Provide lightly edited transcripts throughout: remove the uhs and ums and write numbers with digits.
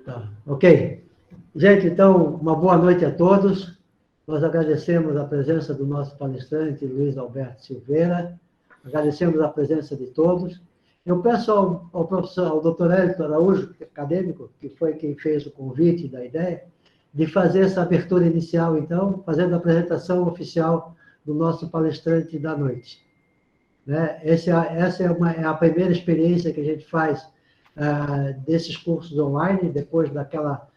Tá. Ok. Gente, então, uma boa noite a todos. Nós agradecemos a presença do nosso palestrante, Luiz Alberto Silveira. Agradecemos a presença de todos. Eu peço ao professor, ao doutor Hélito Araújo, acadêmico, que foi quem fez o convite da ideia, de fazer essa abertura inicial, então, fazendo a apresentação oficial do nosso palestrante da noite. Né? Essa é a primeira experiência que a gente faz desses cursos online, depois daquela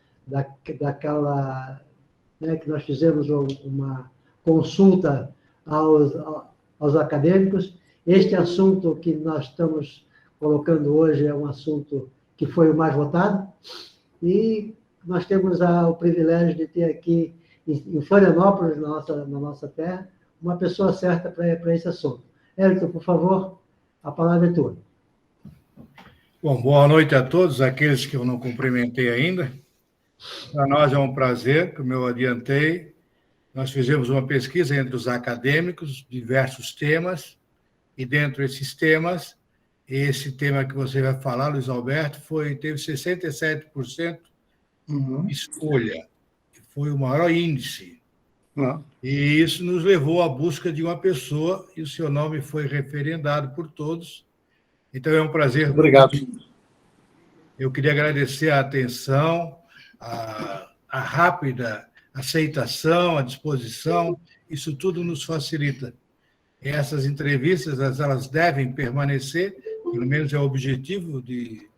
né, que nós fizemos uma consulta aos acadêmicos. Este assunto que nós estamos colocando hoje é um assunto que foi o mais votado, e nós temos o privilégio de ter aqui, em Florianópolis, na nossa terra, uma pessoa certa para esse assunto. Hélito, por favor, a palavra é tua. Bom, boa noite a todos, aqueles que eu não cumprimentei ainda. Para nós é um prazer, como eu adiantei, nós fizemos uma pesquisa entre os acadêmicos, diversos temas, e dentro desses temas, esse tema que você vai falar, Luiz Alberto, teve 67% de escolha, que foi o maior índice. E isso nos levou à busca de uma pessoa, e o seu nome foi referendado por todos. Então, é um prazer. Obrigado. Eu queria agradecer a atenção, a rápida aceitação, a disposição, isso tudo nos facilita. Essas entrevistas, elas devem permanecer, pelo menos é o objetivo, de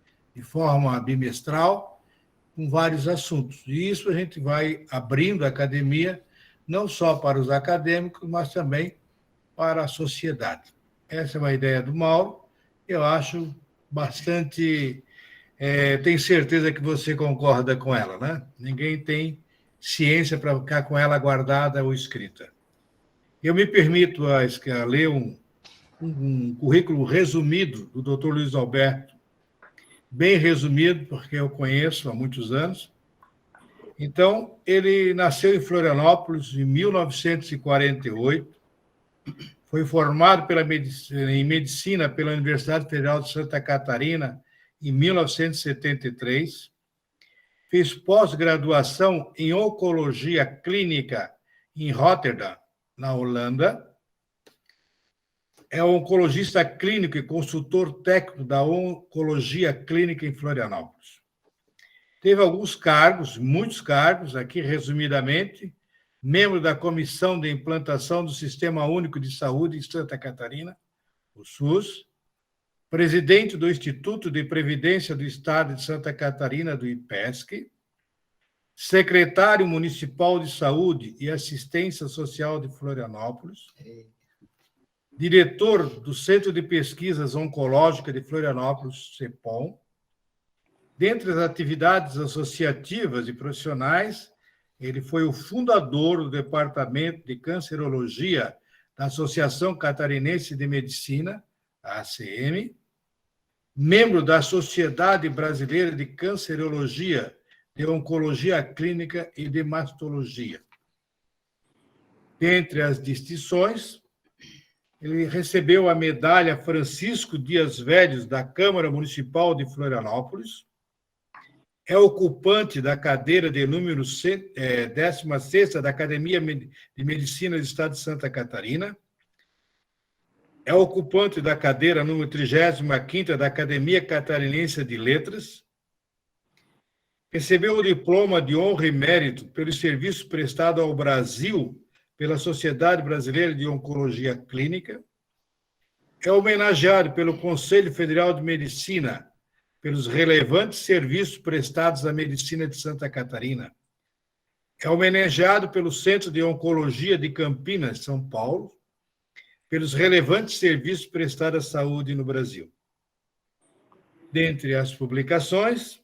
forma bimestral, com vários assuntos. E isso a gente vai abrindo a academia, não só para os acadêmicos, mas também para a sociedade. Essa é uma ideia do Mauro, eu acho bastante... tenho certeza que você concorda com ela, né? Ninguém tem ciência para ficar com ela guardada ou escrita. Eu me permito a ler um currículo resumido do Dr. Luiz Alberto, bem resumido, porque eu conheço há muitos anos. Então, ele nasceu em Florianópolis em 1948, foi formado em medicina pela Universidade Federal de Santa Catarina em 1973, fez pós-graduação em oncologia clínica em Rotterdam, na Holanda, é oncologista clínico e consultor técnico da oncologia clínica em Florianópolis. Teve alguns cargos, muitos cargos, aqui resumidamente, membro da Comissão de Implantação do Sistema Único de Saúde em Santa Catarina, o SUS, presidente do Instituto de Previdência do Estado de Santa Catarina, do IPESC, secretário municipal de Saúde e Assistência Social de Florianópolis, diretor do Centro de Pesquisas Oncológicas de Florianópolis, CEPOM. Dentre as atividades associativas e profissionais, ele foi o fundador do Departamento de Cancerologia da Associação Catarinense de Medicina, a ACM, membro da Sociedade Brasileira de Cancerologia, de Oncologia Clínica e de Mastologia. Dentre as distinções, ele recebeu a medalha Francisco Dias Velhos da Câmara Municipal de Florianópolis, é ocupante da cadeira de número 16ª da Academia de Medicina do Estado de Santa Catarina, é ocupante da cadeira número 35ª da Academia Catarinense de Letras, recebeu o diploma de honra e mérito pelo serviço prestado ao Brasil pela Sociedade Brasileira de Oncologia Clínica, é homenageado pelo Conselho Federal de Medicina pelos relevantes serviços prestados à medicina de Santa Catarina, é homenageado pelo Centro de Oncologia de Campinas, São Paulo, pelos relevantes serviços prestados à saúde no Brasil. Dentre as publicações,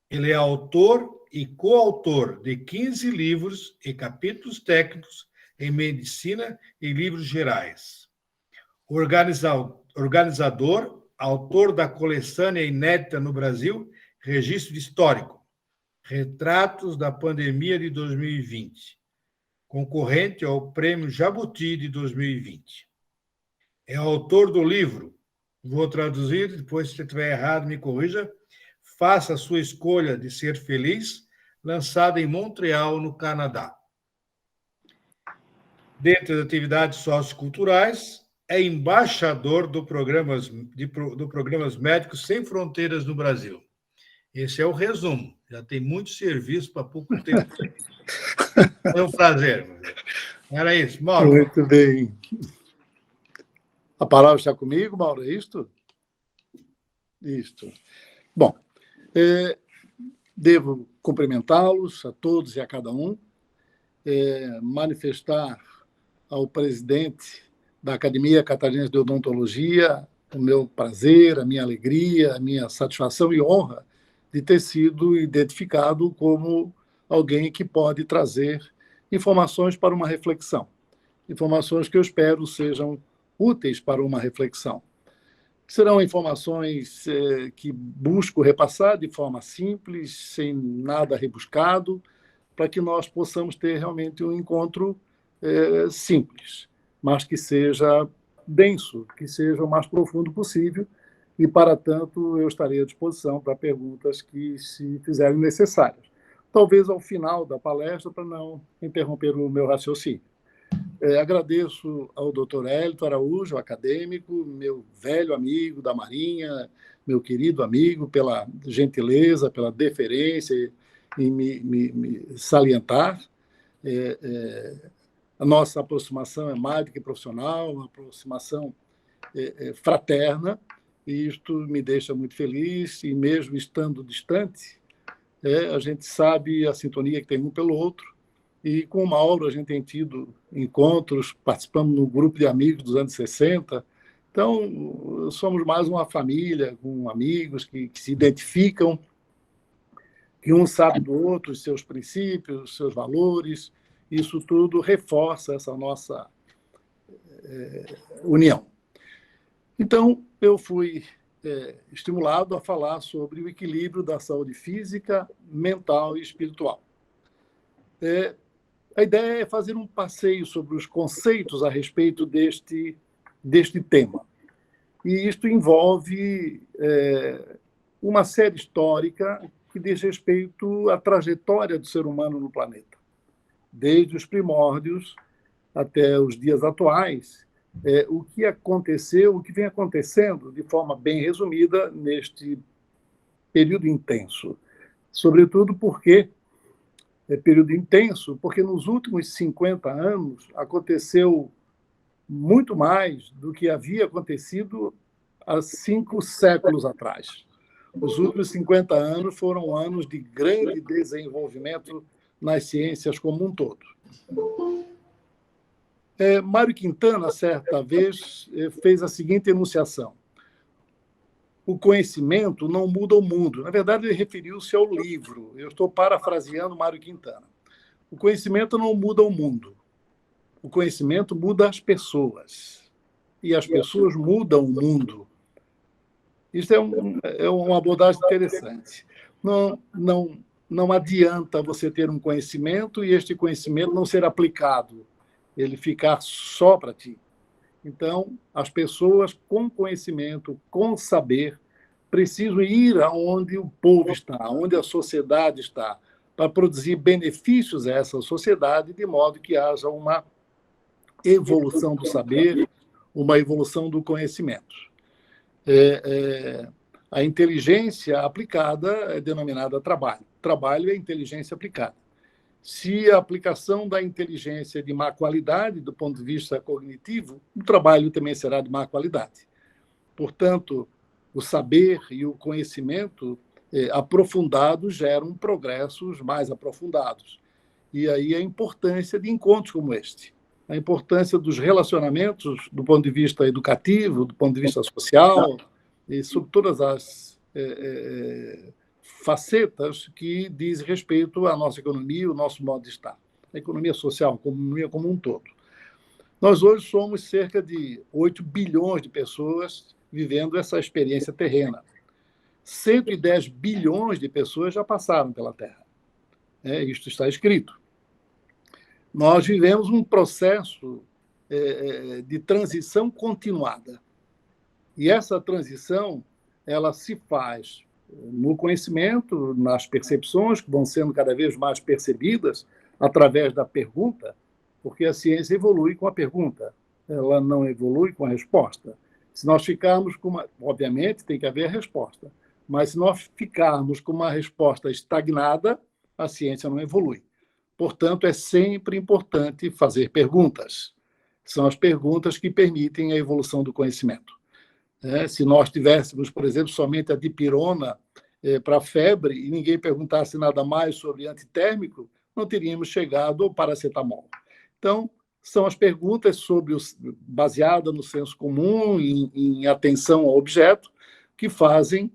ele é autor e coautor de 15 livros e capítulos técnicos em medicina e livros gerais. Organizador, autor da coletânea inédita no Brasil, Registro Histórico, Retratos da Pandemia de 2020, concorrente ao Prêmio Jabuti de 2020. É autor do livro, vou traduzir, depois se estiver errado me corrija, Faça a sua escolha de ser feliz, lançada em Montreal, no Canadá. Dentre as atividades socioculturais, é embaixador do Programas Médicos Sem Fronteiras no Brasil. Esse é o resumo. Já tem muito serviço para pouco tempo. É um prazer. Era isso, Mauro. Muito bem. A palavra está comigo, Mauro, é isto? Isto. Bom, devo cumprimentá-los, a todos e a cada um, manifestar ao presidente da Academia Catarinense de Odontologia o meu prazer, a minha alegria, a minha satisfação e honra de ter sido identificado como alguém que pode trazer informações para uma reflexão. Informações que eu espero sejam úteis para uma reflexão. Serão informações que busco repassar de forma simples, sem nada rebuscado, para que nós possamos ter realmente um encontro simples, mas que seja denso, que seja o mais profundo possível, e, para tanto, eu estarei à disposição para perguntas que se fizerem necessárias. Talvez ao final da palestra, para não interromper o meu raciocínio. Agradeço ao Dr. Hélito Araújo, acadêmico, meu velho amigo da Marinha, meu querido amigo, pela gentileza, pela deferência em me salientar. A nossa aproximação é mais do que profissional, uma aproximação fraterna, e isto me deixa muito feliz, e mesmo estando distante, a gente sabe a sintonia que tem um pelo outro, e com o Mauro a gente tem tido encontros, participamos no grupo de amigos dos anos 60, então somos mais uma família, com amigos que se identificam, que um sabe do outro, os seus princípios, os seus valores, isso tudo reforça essa nossa união. Então, eu fui estimulado a falar sobre o equilíbrio da saúde física, mental e espiritual. A ideia é fazer um passeio sobre os conceitos a respeito deste tema. E isto envolve uma série histórica que diz respeito à trajetória do ser humano no planeta. Desde os primórdios até os dias atuais, o que aconteceu, o que vem acontecendo, de forma bem resumida, neste período intenso. Sobretudo porque período intenso, porque nos últimos 50 anos aconteceu muito mais do que havia acontecido há 5 séculos atrás. Os últimos 50 anos foram anos de grande desenvolvimento nas ciências como um todo. Mário Quintana, certa vez, fez a seguinte enunciação: o conhecimento não muda o mundo. Na verdade, ele referiu-se ao livro. Eu estou parafraseando Mário Quintana. O conhecimento não muda o mundo. O conhecimento muda as pessoas. E as pessoas mudam o mundo. Isso é uma abordagem interessante. Não adianta você ter um conhecimento e este conhecimento não ser aplicado, ele ficar só para ti. Então, as pessoas com conhecimento, com saber, precisam ir aonde o povo está, aonde a sociedade está, para produzir benefícios a essa sociedade, de modo que haja uma evolução do saber, uma evolução do conhecimento. A inteligência aplicada é denominada trabalho. Trabalho é inteligência aplicada. Se a aplicação da inteligência é de má qualidade, do ponto de vista cognitivo, o trabalho também será de má qualidade. Portanto, o saber e o conhecimento aprofundados geram progressos mais aprofundados. E aí a importância de encontros como este, a importância dos relacionamentos do ponto de vista educativo, do ponto de vista social, e sobre todas as facetas que diz respeito à nossa economia, o nosso modo de estar. A economia social, a economia como um todo. Nós hoje somos cerca de 8 bilhões de pessoas vivendo essa experiência terrena. 110 bilhões de pessoas já passaram pela Terra. Isto está escrito. Nós vivemos um processo de transição continuada. E essa transição ela se faz no conhecimento, nas percepções, que vão sendo cada vez mais percebidas através da pergunta, porque a ciência evolui com a pergunta, ela não evolui com a resposta. Se nós ficarmos com uma... Obviamente, tem que haver a resposta, mas se nós ficarmos com uma resposta estagnada, a ciência não evolui. Portanto, é sempre importante fazer perguntas. São as perguntas que permitem a evolução do conhecimento. Se nós tivéssemos, por exemplo, somente a dipirona para febre e ninguém perguntasse nada mais sobre antitérmico, não teríamos chegado ao paracetamol. Então, são as perguntas baseadas no senso comum, em atenção ao objeto, que fazem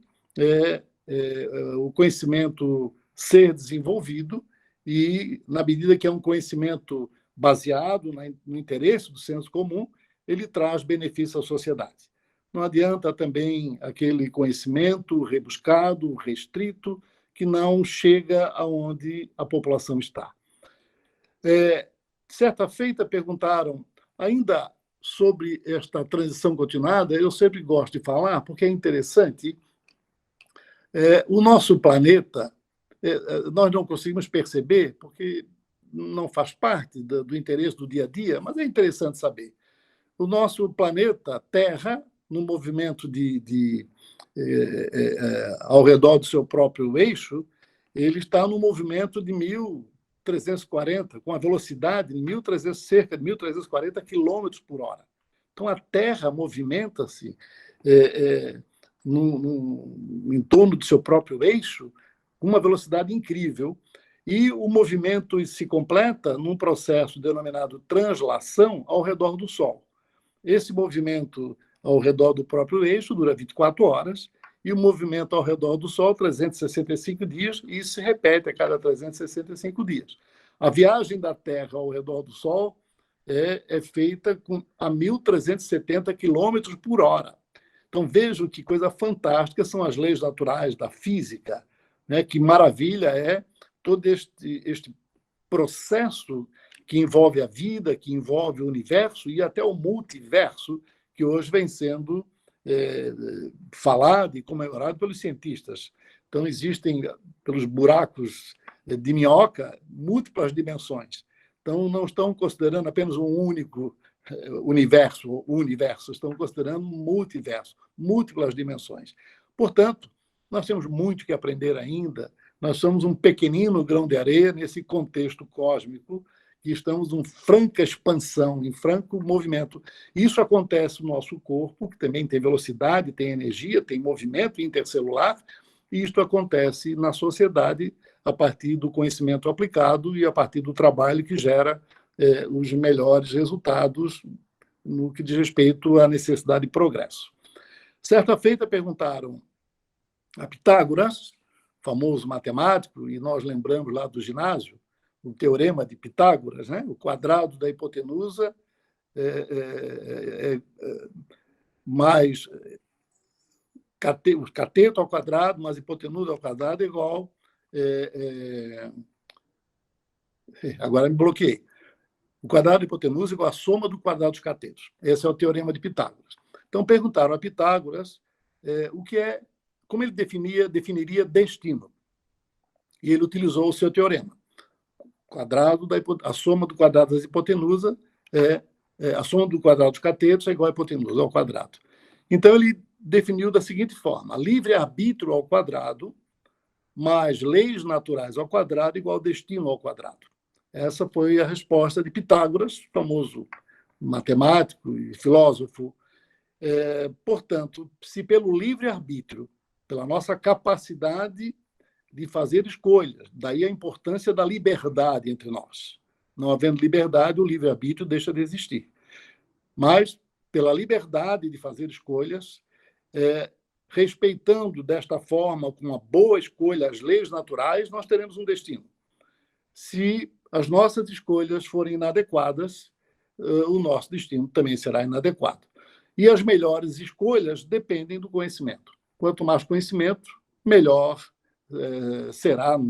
o conhecimento ser desenvolvido e, na medida que é um conhecimento baseado no interesse do senso comum, ele traz benefício à sociedade. Não adianta também aquele conhecimento rebuscado, restrito, que não chega aonde a população está. Certa feita perguntaram ainda sobre esta transição continuada. Eu sempre gosto de falar, porque é interessante. O nosso planeta, nós não conseguimos perceber, porque não faz parte do interesse do dia a dia, mas é interessante saber. O nosso planeta Terra, no movimento ao redor do seu próprio eixo, ele está no movimento de 1.340, com a velocidade de cerca de 1.340 km por hora. Então, a Terra movimenta-se em torno do seu próprio eixo com uma velocidade incrível, e o movimento se completa num processo denominado translação ao redor do Sol. Esse movimento ao redor do próprio eixo dura 24 horas, e o movimento ao redor do Sol, 365 dias, e isso se repete a cada 365 dias. A viagem da Terra ao redor do Sol é feita a 1.370 km por hora. Então, vejam que coisa fantástica são as leis naturais da física, né? Que maravilha é todo este processo que envolve a vida, que envolve o universo e até o multiverso, que hoje vem sendo falado e comemorado pelos cientistas. Então, existem, pelos buracos de minhoca, múltiplas dimensões. Então, não estão considerando apenas um único universo, estão considerando um multiverso, múltiplas dimensões. Portanto, nós temos muito que aprender ainda. Nós somos um pequenino grão de areia nesse contexto cósmico, que estamos em franca expansão, em franco movimento. Isso acontece no nosso corpo, que também tem velocidade, tem energia, tem movimento intercelular, e isto acontece na sociedade a partir do conhecimento aplicado e a partir do trabalho que gera os melhores resultados no que diz respeito à necessidade de progresso. Certa feita perguntaram a Pitágoras, famoso matemático, e nós lembramos lá do ginásio, o teorema de Pitágoras, né? O quadrado da hipotenusa mais o cateto ao quadrado mais hipotenusa ao quadrado é igual... agora me bloqueei. O quadrado da hipotenusa é igual à soma do quadrado dos catetos. Esse é o teorema de Pitágoras. Então, perguntaram a Pitágoras como ele definiria destino. E ele utilizou o seu teorema. A soma do quadrado das hipotenusas a soma do quadrado dos catetos é igual à hipotenusa ao quadrado. Então, ele definiu da seguinte forma: livre-arbítrio ao quadrado mais leis naturais ao quadrado igual ao destino ao quadrado. Essa foi a resposta de Pitágoras, famoso matemático e filósofo. Portanto, se pelo livre-arbítrio, pela nossa capacidade de fazer escolhas, daí a importância da liberdade entre nós. Não havendo liberdade, o livre-arbítrio deixa de existir. Mas, pela liberdade de fazer escolhas, respeitando desta forma, com uma boa escolha, as leis naturais, nós teremos um destino. Se as nossas escolhas forem inadequadas, o nosso destino também será inadequado. E as melhores escolhas dependem do conhecimento. Quanto mais conhecimento, melhores serão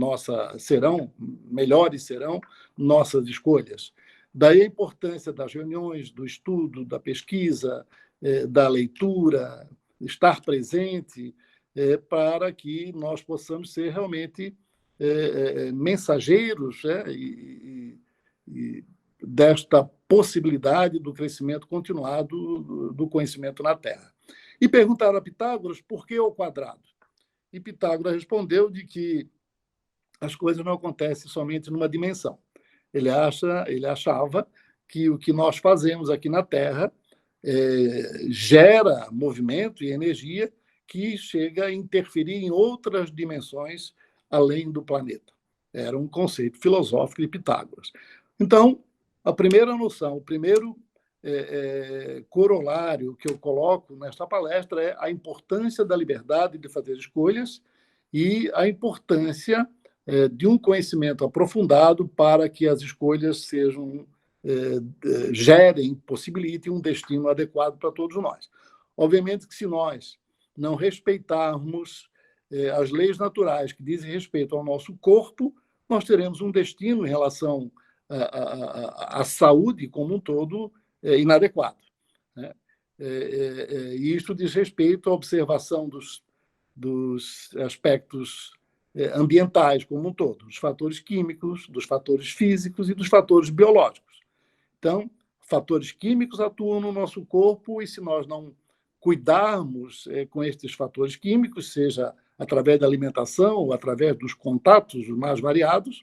nossas escolhas. Daí a importância das reuniões, do estudo, da pesquisa, da leitura, estar presente, para que nós possamos ser realmente mensageiros, e desta possibilidade do crescimento continuado do conhecimento na Terra. E perguntaram a Pitágoras por que o quadrado. E Pitágoras respondeu de que as coisas não acontecem somente numa dimensão. Ele achava que o que nós fazemos aqui na Terra gera movimento e energia que chega a interferir em outras dimensões além do planeta. Era um conceito filosófico de Pitágoras. Então, a primeira noção, o primeiro corolário que eu coloco nesta palestra é a importância da liberdade de fazer escolhas e a importância de um conhecimento aprofundado para que as escolhas gerem, possibilitem um destino adequado para todos nós. Obviamente que se nós não respeitarmos as leis naturais que dizem respeito ao nosso corpo, nós teremos um destino em relação à saúde como um todo inadequado, né? E isso diz respeito à observação dos aspectos ambientais como um todo, dos fatores químicos, dos fatores físicos e dos fatores biológicos. Então, fatores químicos atuam no nosso corpo e se nós não cuidarmos com estes fatores químicos, seja através da alimentação ou através dos contatos mais variados,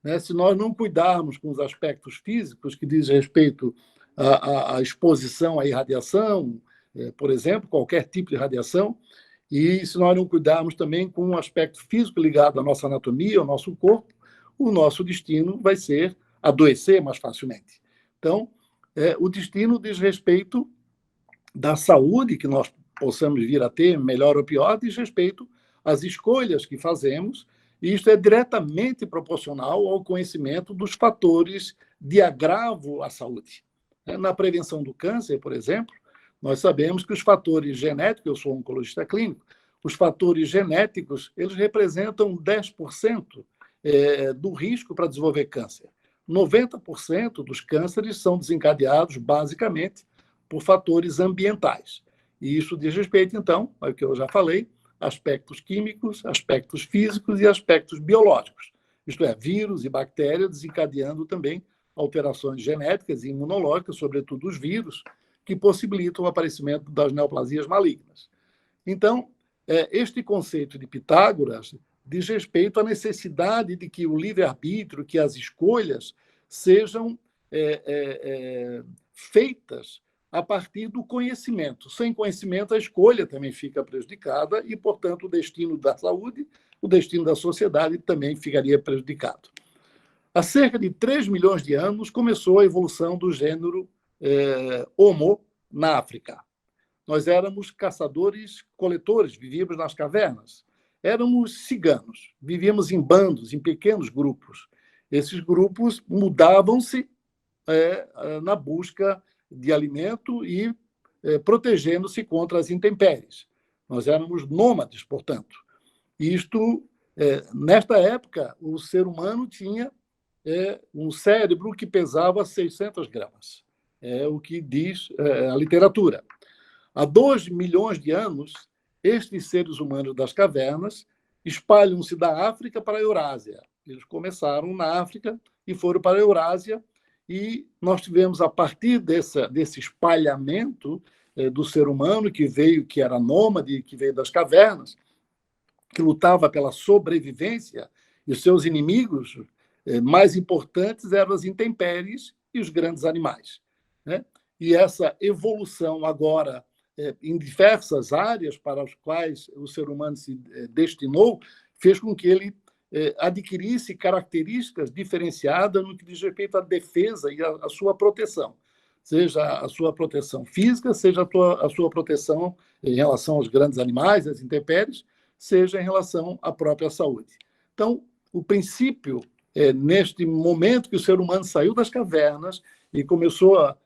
né, se nós não cuidarmos com os aspectos físicos que dizem respeito à exposição à irradiação, por exemplo, qualquer tipo de radiação, e se nós não cuidarmos também com um aspecto físico ligado à nossa anatomia, ao nosso corpo, o nosso destino vai ser adoecer mais facilmente. Então, o destino diz respeito da saúde que nós possamos vir a ter, melhor ou pior, diz respeito às escolhas que fazemos, e isso é diretamente proporcional ao conhecimento dos fatores de agravo à saúde. Na prevenção do câncer, por exemplo, nós sabemos que os fatores genéticos, eu sou oncologista clínico, os fatores genéticos, eles representam 10% do risco para desenvolver câncer. 90% dos cânceres são desencadeados, basicamente, por fatores ambientais. E isso diz respeito, então, ao que eu já falei, aspectos químicos, aspectos físicos e aspectos biológicos. Isto é, vírus e bactérias desencadeando também alterações genéticas e imunológicas, sobretudo os vírus, que possibilitam o aparecimento das neoplasias malignas. Então, este conceito de Pitágoras diz respeito à necessidade de que o livre-arbítrio, que as escolhas sejam feitas a partir do conhecimento. Sem conhecimento, a escolha também fica prejudicada e, portanto, o destino da saúde, o destino da sociedade também ficaria prejudicado. Há cerca de 3 milhões de anos começou a evolução do gênero Homo na África. Nós éramos caçadores-coletores, vivíamos nas cavernas. Éramos ciganos, vivíamos em bandos, em pequenos grupos. Esses grupos mudavam-se na busca de alimento e protegendo-se contra as intempéries. Nós éramos nômades, portanto. Isto, nesta época, o ser humano tinha um cérebro que pesava 600 gramas. É o que diz a literatura. Há 2 milhões de anos, estes seres humanos das cavernas espalham-se da África para a Eurásia. Eles começaram na África e foram para a Eurásia, e nós tivemos, a partir desse espalhamento do ser humano, que era nômade, que veio das cavernas, que lutava pela sobrevivência, e os seus inimigos mais importantes eram as intempéries e os grandes animais, né? E essa evolução agora, em diversas áreas para as quais o ser humano se destinou, fez com que ele adquirisse características diferenciadas no que diz respeito à defesa e à sua proteção, seja a sua proteção física, seja a sua proteção em relação aos grandes animais, às intempéries, seja em relação à própria saúde. Então, o princípio, neste momento que o ser humano saiu das cavernas e começou a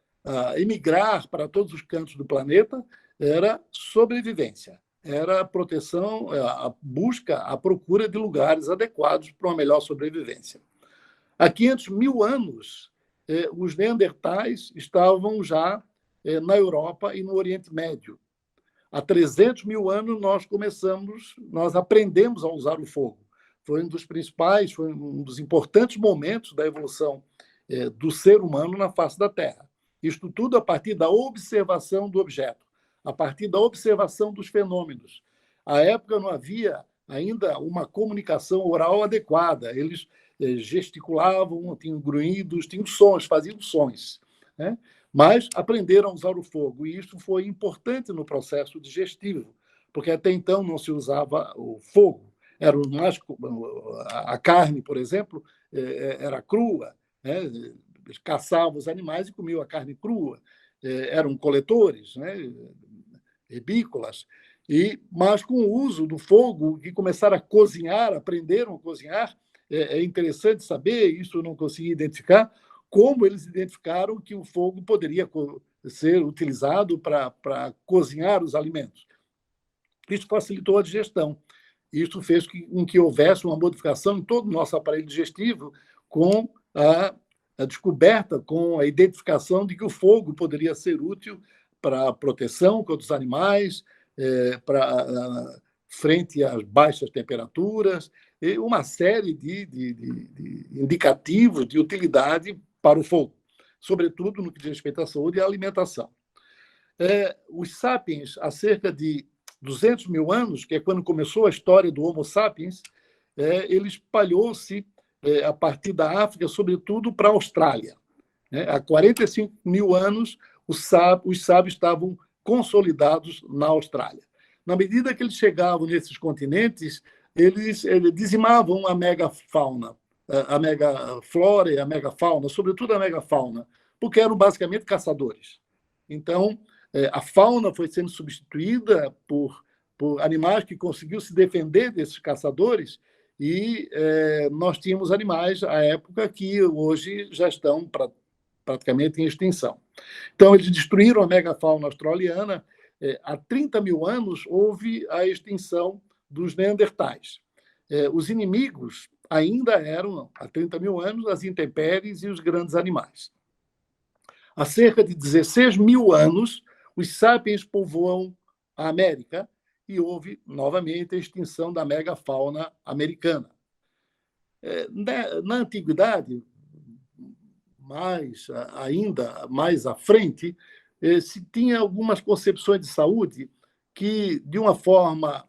emigrar para todos os cantos do planeta, era sobrevivência. Era a proteção, a busca, a procura de lugares adequados para uma melhor sobrevivência. Há 500 mil anos, os neandertais estavam já na Europa e no Oriente Médio. há 300 mil anos nós aprendemos a usar o fogo. Foi um dos principais, foi um dos importantes momentos da evolução do ser humano na face da Terra. Isto tudo a partir da observação do objeto, a partir da observação dos fenômenos. À época não havia ainda uma comunicação oral adequada. Eles gesticulavam, tinham grunhidos, tinham sons, faziam sons, né? Mas aprenderam a usar o fogo, e isso foi importante no processo digestivo, porque até então não se usava o fogo. Era mais, a carne, por exemplo, era crua, né? Eles caçavam os animais e comiam a carne crua. Eram coletores, né? Herbícolas. Mas com o uso do fogo, que começaram a cozinhar, aprenderam a cozinhar, é interessante saber, isso eu não consegui identificar, como eles identificaram que o fogo poderia ser utilizado para cozinhar os alimentos. Isso facilitou a digestão. Isso fez com que houvesse uma modificação em todo o nosso aparelho digestivo com a descoberta, com a identificação de que o fogo poderia ser útil para a proteção contra os animais, frente às baixas temperaturas, e uma série de indicativos de utilidade para o fogo, sobretudo no que diz respeito à saúde e à alimentação. Os sapiens, há cerca de 200 mil anos, que é quando começou a história do Homo sapiens, ele espalhou-se a partir da África, sobretudo para a Austrália. Há 45 mil anos, os sábios estavam consolidados na Austrália. Na medida que eles chegavam nesses continentes, eles dizimavam a megafauna, a megaflora e a megafauna, sobretudo a megafauna, porque eram basicamente caçadores. Então, a fauna foi sendo substituída por animais que conseguiam se defender desses caçadores, e nós tínhamos animais, à época, que hoje já estão praticamente em extinção. Então, eles destruíram a megafauna australiana. Há 30 mil anos, houve a extinção dos neandertais. Os inimigos ainda eram, há 30 mil anos, as intempéries e os grandes animais. Há cerca de 16 mil anos, os sapiens povoam a América e houve, novamente, a extinção da megafauna americana. Na antiguidade, ainda mais à frente, se tinha algumas concepções de saúde que, de uma forma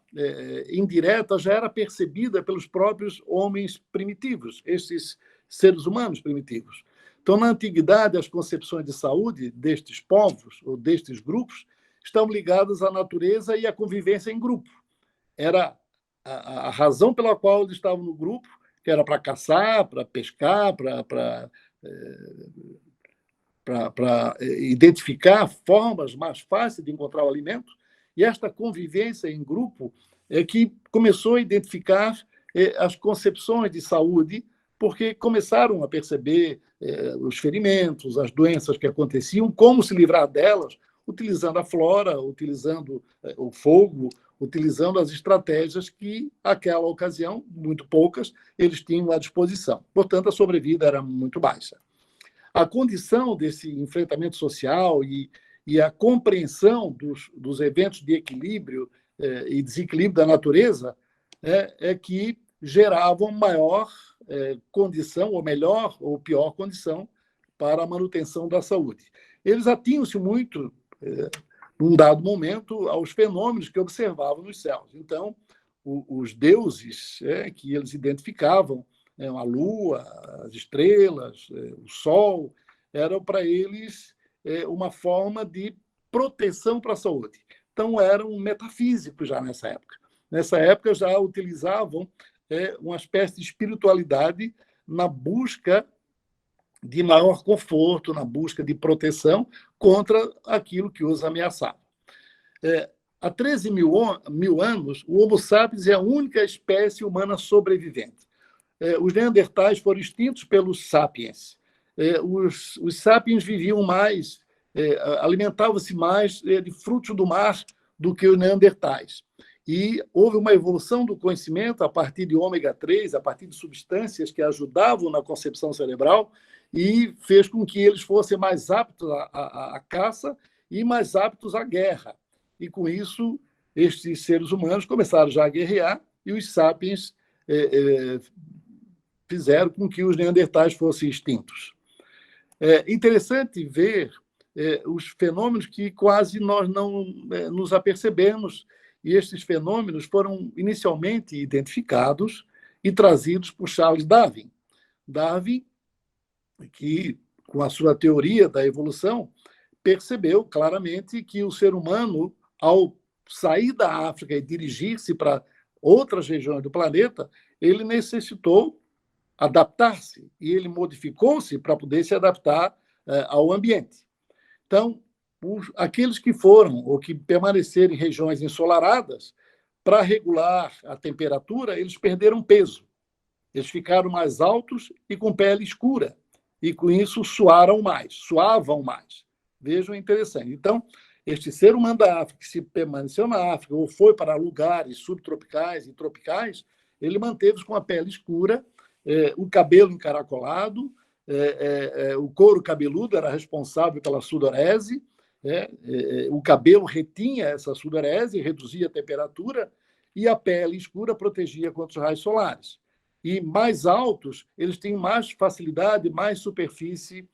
indireta, já era percebida pelos próprios homens primitivos, esses seres humanos primitivos. Então, na antiguidade, as concepções de saúde destes povos ou destes grupos estão ligadas à natureza e à convivência em grupo. Era a razão pela qual eles estavam no grupo, que era para caçar, para pescar, para identificar formas mais fáceis de encontrar o alimento. E esta convivência em grupo é que começou a identificar as concepções de saúde, porque começaram a perceber os ferimentos, as doenças que aconteciam, como se livrar delas, utilizando a flora, utilizando o fogo, utilizando as estratégias que, naquela ocasião, muito poucas, eles tinham à disposição. Portanto, a sobrevida era muito baixa. A condição desse enfrentamento social e a compreensão dos eventos de equilíbrio e desequilíbrio da natureza é que geravam maior condição, ou melhor ou pior condição, para a manutenção da saúde. Eles atinham-se muito, num dado momento, aos fenômenos que observavam nos céus. Então, os deuses que eles identificavam, a lua, as estrelas, o sol, eram para eles uma forma de proteção para a saúde. Então, eram metafísicos já nessa época. Nessa época, já utilizavam uma espécie de espiritualidade na busca de maior conforto, na busca de proteção contra aquilo que os ameaçava. Há 13 mil anos, o Homo sapiens é a única espécie humana sobrevivente. Os neandertais foram extintos pelos sapiens. Os sapiens viviam mais, alimentavam-se mais de frutos do mar do que os neandertais. E houve uma evolução do conhecimento a partir de ômega 3, a partir de substâncias que ajudavam na concepção cerebral, e fez com que eles fossem mais aptos à caça e mais aptos à guerra. e com isso estes seres humanos começaram já a guerrear e os sapiens fizeram com que os neandertais fossem extintos. É interessante ver os fenômenos que quase nós não nos apercebemos, e estes fenômenos foram inicialmente identificados e trazidos por Charles Darwin. Darwin, que com a sua teoria da evolução, percebeu claramente que o ser humano, ao sair da África e dirigir-se para outras regiões do planeta, ele necessitou adaptar-se e ele modificou-se para poder se adaptar ao ambiente. Então, aqueles que foram ou que permaneceram em regiões ensolaradas, para regular a temperatura, eles perderam peso. Eles ficaram mais altos e com pele escura. E, com isso, suavam mais. Vejam, interessante. Então, este ser humano da África, que se permaneceu na África ou foi para lugares subtropicais e tropicais, ele manteve-se com a pele escura, o cabelo encaracolado, o couro cabeludo era responsável pela sudorese, o cabelo retinha essa sudorese, reduzia a temperatura, e a pele escura protegia contra os raios solares. E mais altos, eles têm mais facilidade, mais superfície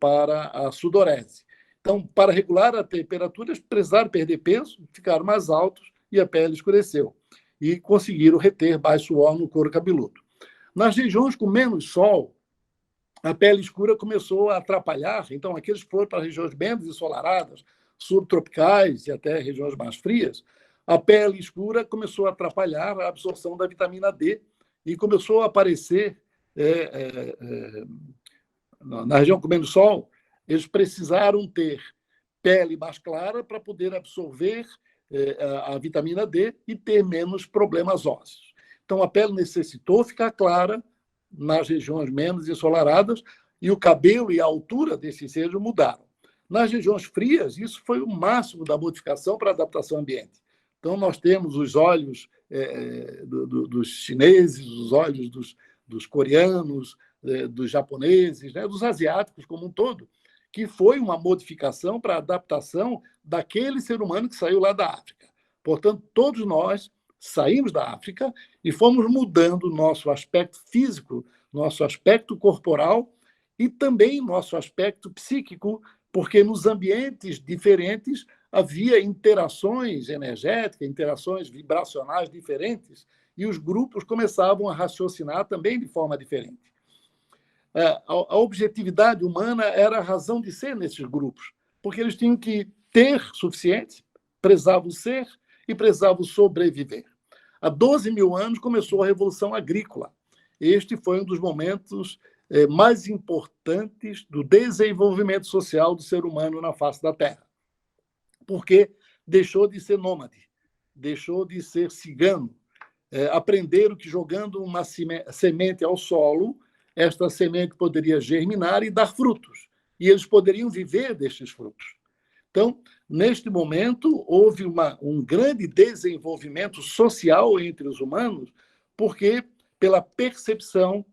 para a sudorese. Então, para regular a temperatura, eles precisaram perder peso, ficaram mais altos e a pele escureceu. E conseguiram reter mais suor no couro cabeludo. Nas regiões com menos sol, a pele escura começou a atrapalhar. Então, aqueles que foram para regiões menos ensolaradas, subtropicais e até regiões mais frias, a pele escura começou a atrapalhar a absorção da vitamina D e começou a aparecer na região com menos sol. Eles precisaram ter pele mais clara para poder absorver a vitamina D e ter menos problemas ósseos. Então, a pele necessitou ficar clara nas regiões menos ensolaradas e o cabelo e a altura desses seres mudaram. Nas regiões frias, isso foi o máximo da modificação para a adaptação ao ambiente. Então, nós temos os olhos dos chineses, os olhos dos coreanos, dos japoneses, dos asiáticos como um todo, que foi uma modificação para a adaptação daquele ser humano que saiu lá da África. Portanto, todos nós saímos da África e fomos mudando nosso aspecto físico, nosso aspecto corporal e também nosso aspecto psíquico, porque nos ambientes diferentes havia interações energéticas, interações vibracionais diferentes, e os grupos começavam a raciocinar também de forma diferente. A objetividade humana era a razão de ser nesses grupos, porque eles tinham que ter suficiente, precisavam ser e precisavam sobreviver. Há 12 mil anos começou a Revolução Agrícola. Este foi um dos momentos mais importantes do desenvolvimento social do ser humano na face da Terra, porque deixou de ser nômade, deixou de ser cigano. Aprenderam que jogando uma semente ao solo, esta semente poderia germinar e dar frutos, e eles poderiam viver destes frutos. Então, neste momento, houve um grande desenvolvimento social entre os humanos, porque, pela percepção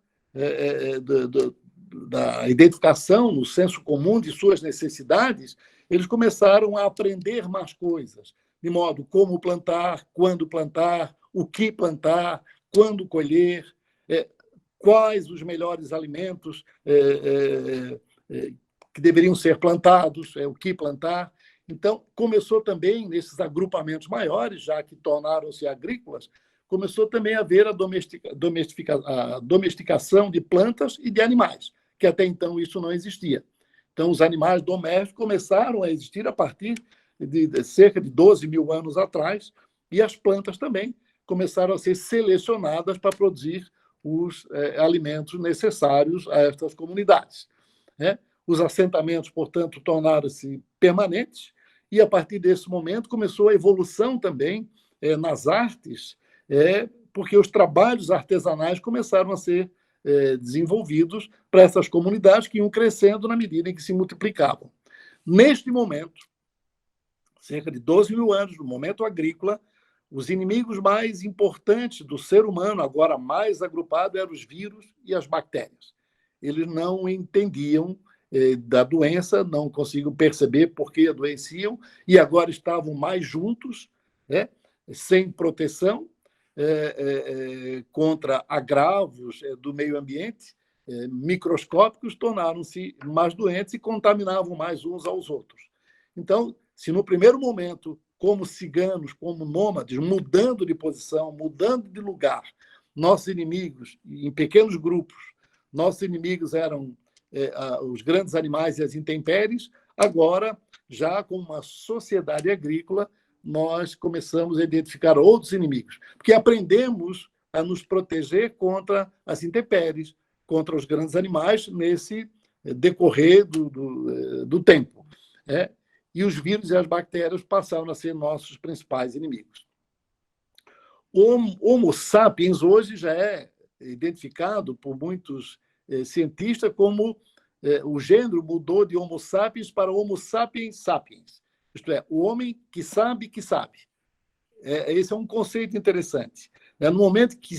da identificação no senso comum de suas necessidades, eles começaram a aprender mais coisas, de modo como plantar, quando plantar, o que plantar, quando colher, quais os melhores alimentos que deveriam ser plantados, o que plantar. Então, começou também, nesses agrupamentos maiores, já que tornaram-se agrícolas, começou também a haver a domesticação de plantas e de animais, que até então isso não existia. Então, os animais domésticos começaram a existir a partir de cerca de 12 mil anos atrás, e as plantas também começaram a ser selecionadas para produzir os alimentos necessários a estas comunidades. Os assentamentos, portanto, tornaram-se permanentes, e a partir desse momento começou a evolução também nas artes, porque os trabalhos artesanais começaram a ser desenvolvidos para essas comunidades que iam crescendo na medida em que se multiplicavam. Neste momento, cerca de 12 mil anos, no momento agrícola, os inimigos mais importantes do ser humano, agora mais agrupado, eram os vírus e as bactérias. Eles não entendiam da doença, não conseguiam perceber por que adoeciam, e agora estavam mais juntos, né, sem proteção, contra agravos do meio ambiente, microscópicos, tornaram-se mais doentes e contaminavam mais uns aos outros. Então, se no primeiro momento, como ciganos, como nômades, mudando de posição, mudando de lugar, nossos inimigos, em pequenos grupos, nossos inimigos eram os grandes animais e as intempéries, agora, já com uma sociedade agrícola, nós começamos a identificar outros inimigos, porque aprendemos a nos proteger contra as intempéries, contra os grandes animais, nesse decorrer do tempo. E os vírus e as bactérias passaram a ser nossos principais inimigos. O Homo sapiens hoje já é identificado por muitos cientistas como o gênero mudou de Homo sapiens para Homo sapiens sapiens, isto é, o homem que sabe que sabe. Esse é um conceito interessante. No momento que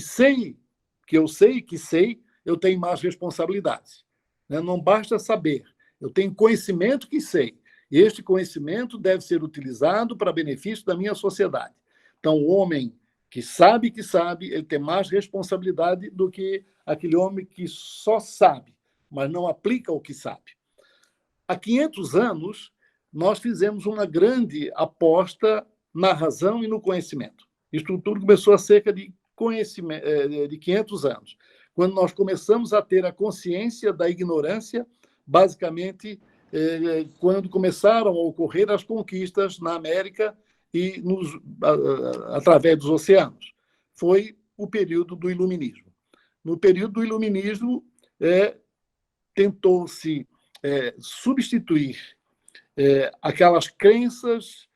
eu sei que sei, eu tenho mais responsabilidades. Não basta saber, eu tenho conhecimento que sei. E este conhecimento deve ser utilizado para benefício da minha sociedade. Então, o homem que sabe, ele tem mais responsabilidade do que aquele homem que só sabe, mas não aplica o que sabe. Há 500 anos, nós fizemos uma grande aposta na razão e no conhecimento. Isso tudo começou há cerca de 500 anos, quando nós começamos a ter a consciência da ignorância, basicamente, quando começaram a ocorrer as conquistas na América e através dos oceanos. Foi o período do Iluminismo. No período do Iluminismo, tentou-se substituir aquelas crenças,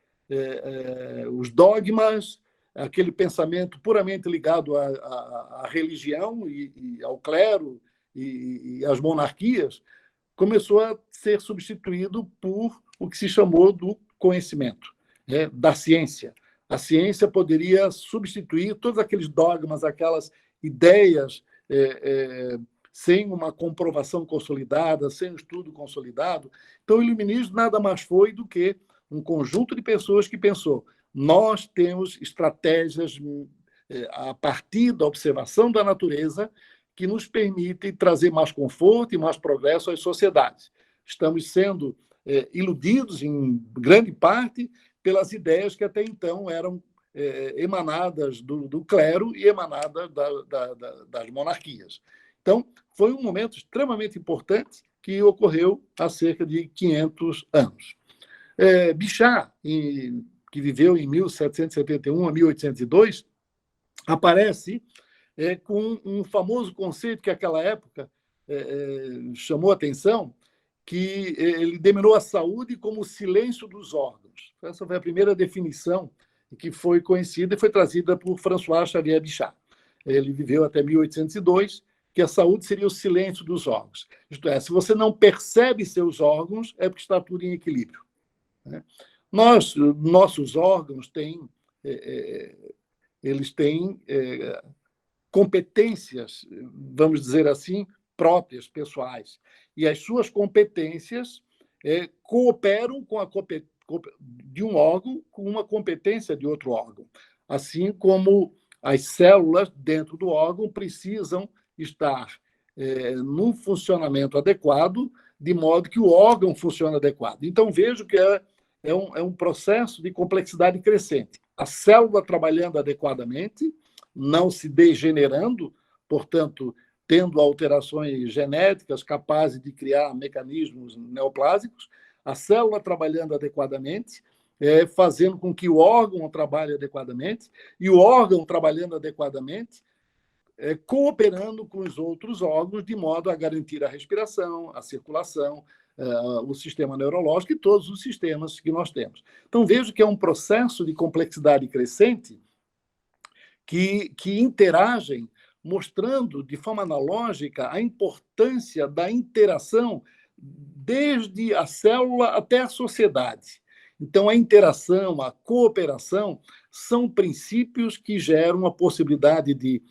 os dogmas, aquele pensamento puramente ligado à religião e ao clero e às monarquias, começou a ser substituído por o que se chamou do conhecimento, da ciência. A ciência poderia substituir todos aqueles dogmas, aquelas ideias sem uma comprovação consolidada, sem um estudo consolidado. Então, o iluminismo nada mais foi do que um conjunto de pessoas que pensou: nós temos estratégias a partir da observação da natureza que nos permitem trazer mais conforto e mais progresso às sociedades. Estamos sendo iludidos, em grande parte, pelas ideias que até então eram emanadas do clero e emanadas das monarquias. Então, foi um momento extremamente importante que ocorreu há cerca de 500 anos. Bichat, que viveu em 1771 a 1802, aparece com um famoso conceito que, naquela época, chamou a atenção, que ele denominou a saúde como o silêncio dos órgãos. Essa foi a primeira definição que foi conhecida e foi trazida por François Xavier Bichat. Ele viveu até 1802, que a saúde seria o silêncio dos órgãos. Isto é, se você não percebe seus órgãos, é porque está tudo em equilíbrio. Nossos órgãos eles têm competências, vamos dizer assim, próprias, pessoais. E as suas competências cooperam com a de um órgão com uma competência de outro órgão. Assim como as células dentro do órgão precisam estar num funcionamento adequado, de modo que o órgão funcione adequado. Então, vejo que é um processo de complexidade crescente. A célula trabalhando adequadamente, não se degenerando, portanto, tendo alterações genéticas capazes de criar mecanismos neoplásicos, a célula trabalhando adequadamente, fazendo com que o órgão trabalhe adequadamente, e o órgão trabalhando adequadamente, cooperando com os outros órgãos, de modo a garantir a respiração, a circulação, o sistema neurológico e todos os sistemas que nós temos. Então, vejo que é um processo de complexidade crescente que interagem, mostrando de forma analógica a importância da interação desde a célula até a sociedade. Então, a interação, a cooperação, são princípios que geram a possibilidade de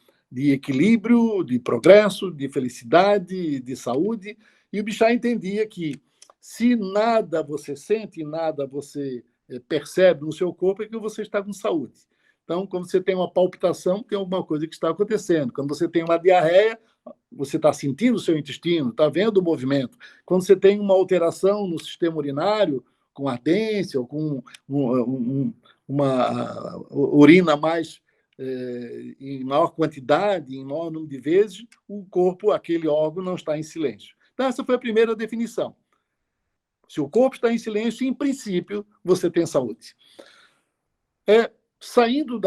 equilíbrio, de progresso, de felicidade, de saúde. E o Bichat entendia que se nada você sente, nada você percebe no seu corpo, é que você está com saúde. Então, quando você tem uma palpitação, tem alguma coisa que está acontecendo. Quando você tem uma diarreia, você está sentindo o seu intestino, está vendo o movimento. Quando você tem uma alteração no sistema urinário, com ardência ou com uma urina mais em maior quantidade, em maior número de vezes, o corpo, aquele órgão, não está em silêncio. Então, essa foi a primeira definição. Se o corpo está em silêncio, em princípio, você tem saúde. Saindo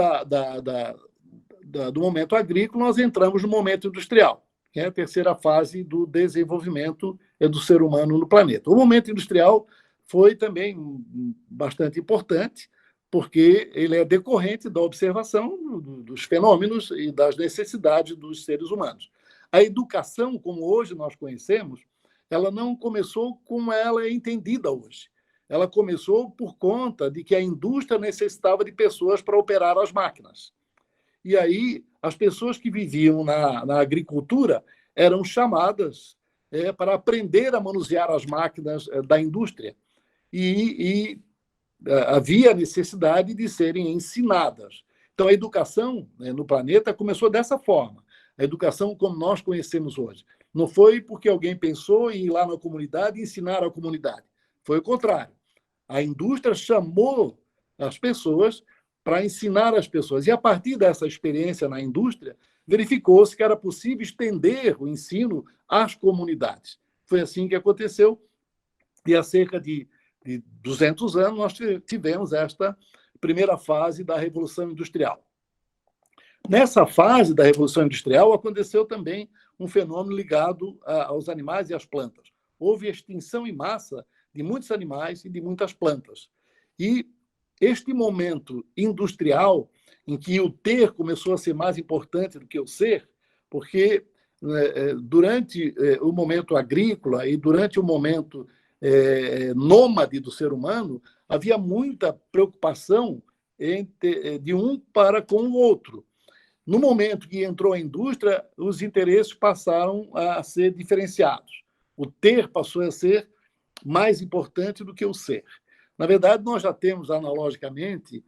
do momento agrícola, nós entramos no momento industrial, que é a terceira fase do desenvolvimento do ser humano no planeta. O momento industrial foi também bastante importante, porque ele é decorrente da observação dos fenômenos e das necessidades dos seres humanos. A educação, como hoje nós conhecemos, ela não começou como ela é entendida hoje. Ela começou por conta de que a indústria necessitava de pessoas para operar as máquinas. E aí, as pessoas que viviam na agricultura eram chamadas para aprender a manusear as máquinas da indústria. E havia necessidade de serem ensinadas. Então, a educação no planeta começou dessa forma. A educação como nós conhecemos hoje. Não foi porque alguém pensou em ir lá na comunidade e ensinar a comunidade. Foi o contrário. A indústria chamou as pessoas para ensinar as pessoas. E, a partir dessa experiência na indústria, verificou-se que era possível estender o ensino às comunidades. Foi assim que aconteceu. E há cerca de 200 anos, nós tivemos esta primeira fase da Revolução Industrial. Nessa fase da Revolução Industrial, aconteceu também um fenômeno ligado aos animais e às plantas. Houve extinção em massa de muitos animais e de muitas plantas. E este momento industrial, em que o ter começou a ser mais importante do que o ser, porque durante o momento agrícola e durante o momento nômade do ser humano, havia muita preocupação de um para com o outro. No momento que entrou a indústria, os interesses passaram a ser diferenciados. O ter passou a ser mais importante do que o ser. Na verdade, nós já temos, analogicamente,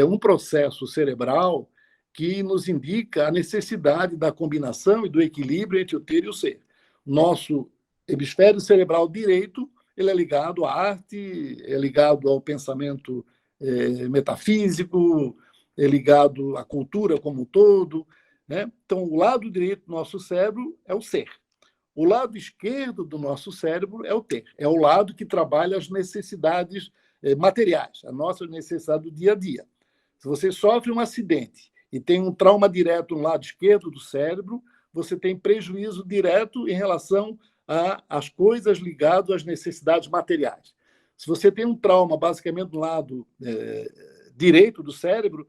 um processo cerebral que nos indica a necessidade da combinação e do equilíbrio entre o ter e o ser. Nosso hemisfério cerebral direito ele é ligado à arte, é ligado ao pensamento metafísico, é ligado à cultura como um todo, né? Então, o lado direito do nosso cérebro é o ser. O lado esquerdo do nosso cérebro é o ter. É o lado que trabalha as necessidades materiais, a nossa necessidade do dia a dia. Se você sofre um acidente e tem um trauma direto no lado esquerdo do cérebro, você tem prejuízo direto em relação às coisas ligadas às necessidades materiais. Se você tem um trauma, basicamente, no lado direito do cérebro,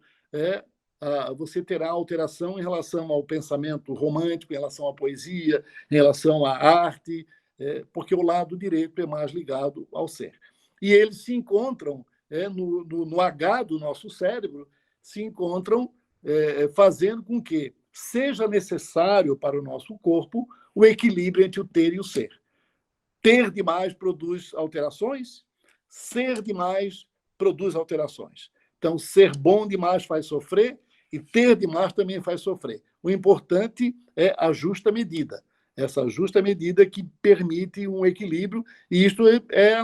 você terá alteração em relação ao pensamento romântico, em relação à poesia, em relação à arte, porque o lado direito é mais ligado ao ser. E eles se encontram no H do nosso cérebro, se encontram fazendo com que seja necessário para o nosso corpo o equilíbrio entre o ter e o ser. Ter demais produz alterações, ser demais produz alterações. Então, ser bom demais faz sofrer e ter demais também faz sofrer. O importante é a justa medida. Essa justa medida que permite um equilíbrio, e isto é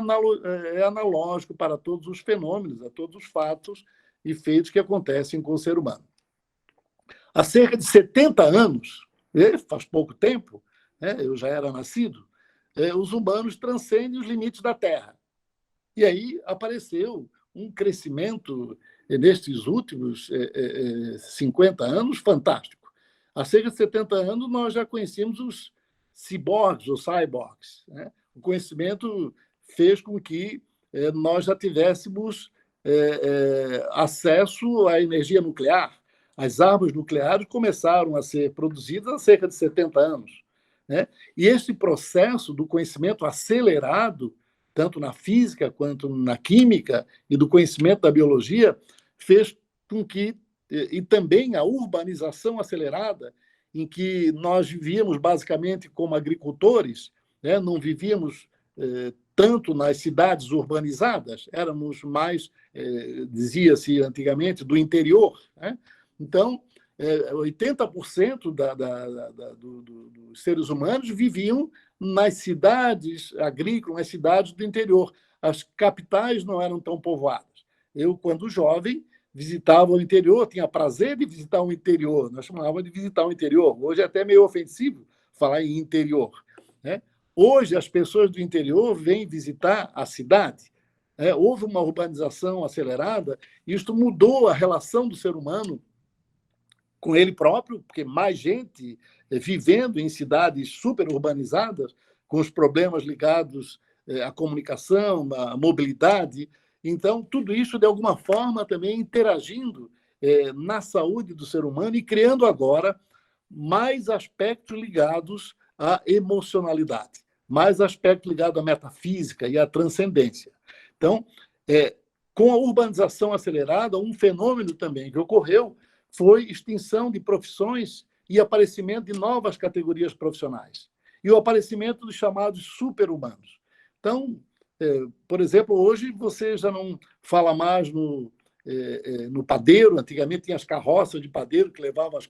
analógico para todos os fenômenos, a todos os fatos e feitos que acontecem com o ser humano. Há cerca de 70 anos, faz pouco tempo, eu já era nascido, os humanos transcendem os limites da Terra. E aí apareceu um crescimento nestes últimos 50 anos fantástico. Há cerca de 70 anos nós já conhecíamos os ciborgues ou cyborgs. O conhecimento fez com que nós já tivéssemos acesso à energia nuclear. As armas nucleares começaram a ser produzidas há cerca de 70 anos. E esse processo do conhecimento acelerado, tanto na física quanto na química e do conhecimento da biologia, fez com que, e também a urbanização acelerada, em que nós vivíamos basicamente como agricultores, né? Não vivíamos tanto nas cidades urbanizadas, éramos mais, dizia-se antigamente, do interior, né? Então, 80% dos seres humanos viviam nas cidades agrícolas, nas cidades do interior. As capitais não eram tão povoadas. Eu, quando jovem, visitava o interior, tinha prazer de visitar o interior. Nós chamávamos de visitar o interior. Hoje é até meio ofensivo falar em interior, né? Hoje, as pessoas do interior vêm visitar a cidade. Houve uma urbanização acelerada e isto mudou a relação do ser humano com ele próprio, porque mais gente vivendo em cidades super urbanizadas, com os problemas ligados à comunicação, à mobilidade. Então, tudo isso, de alguma forma, também interagindo na saúde do ser humano e criando agora mais aspectos ligados à emocionalidade, mais aspectos ligados à metafísica e à transcendência. Então, com a urbanização acelerada, um fenômeno também que ocorreu foi extinção de profissões e aparecimento de novas categorias profissionais. E o aparecimento dos chamados super-humanos. Então, por exemplo, hoje você já não fala mais no padeiro. Antigamente tinha as carroças de padeiro que levavam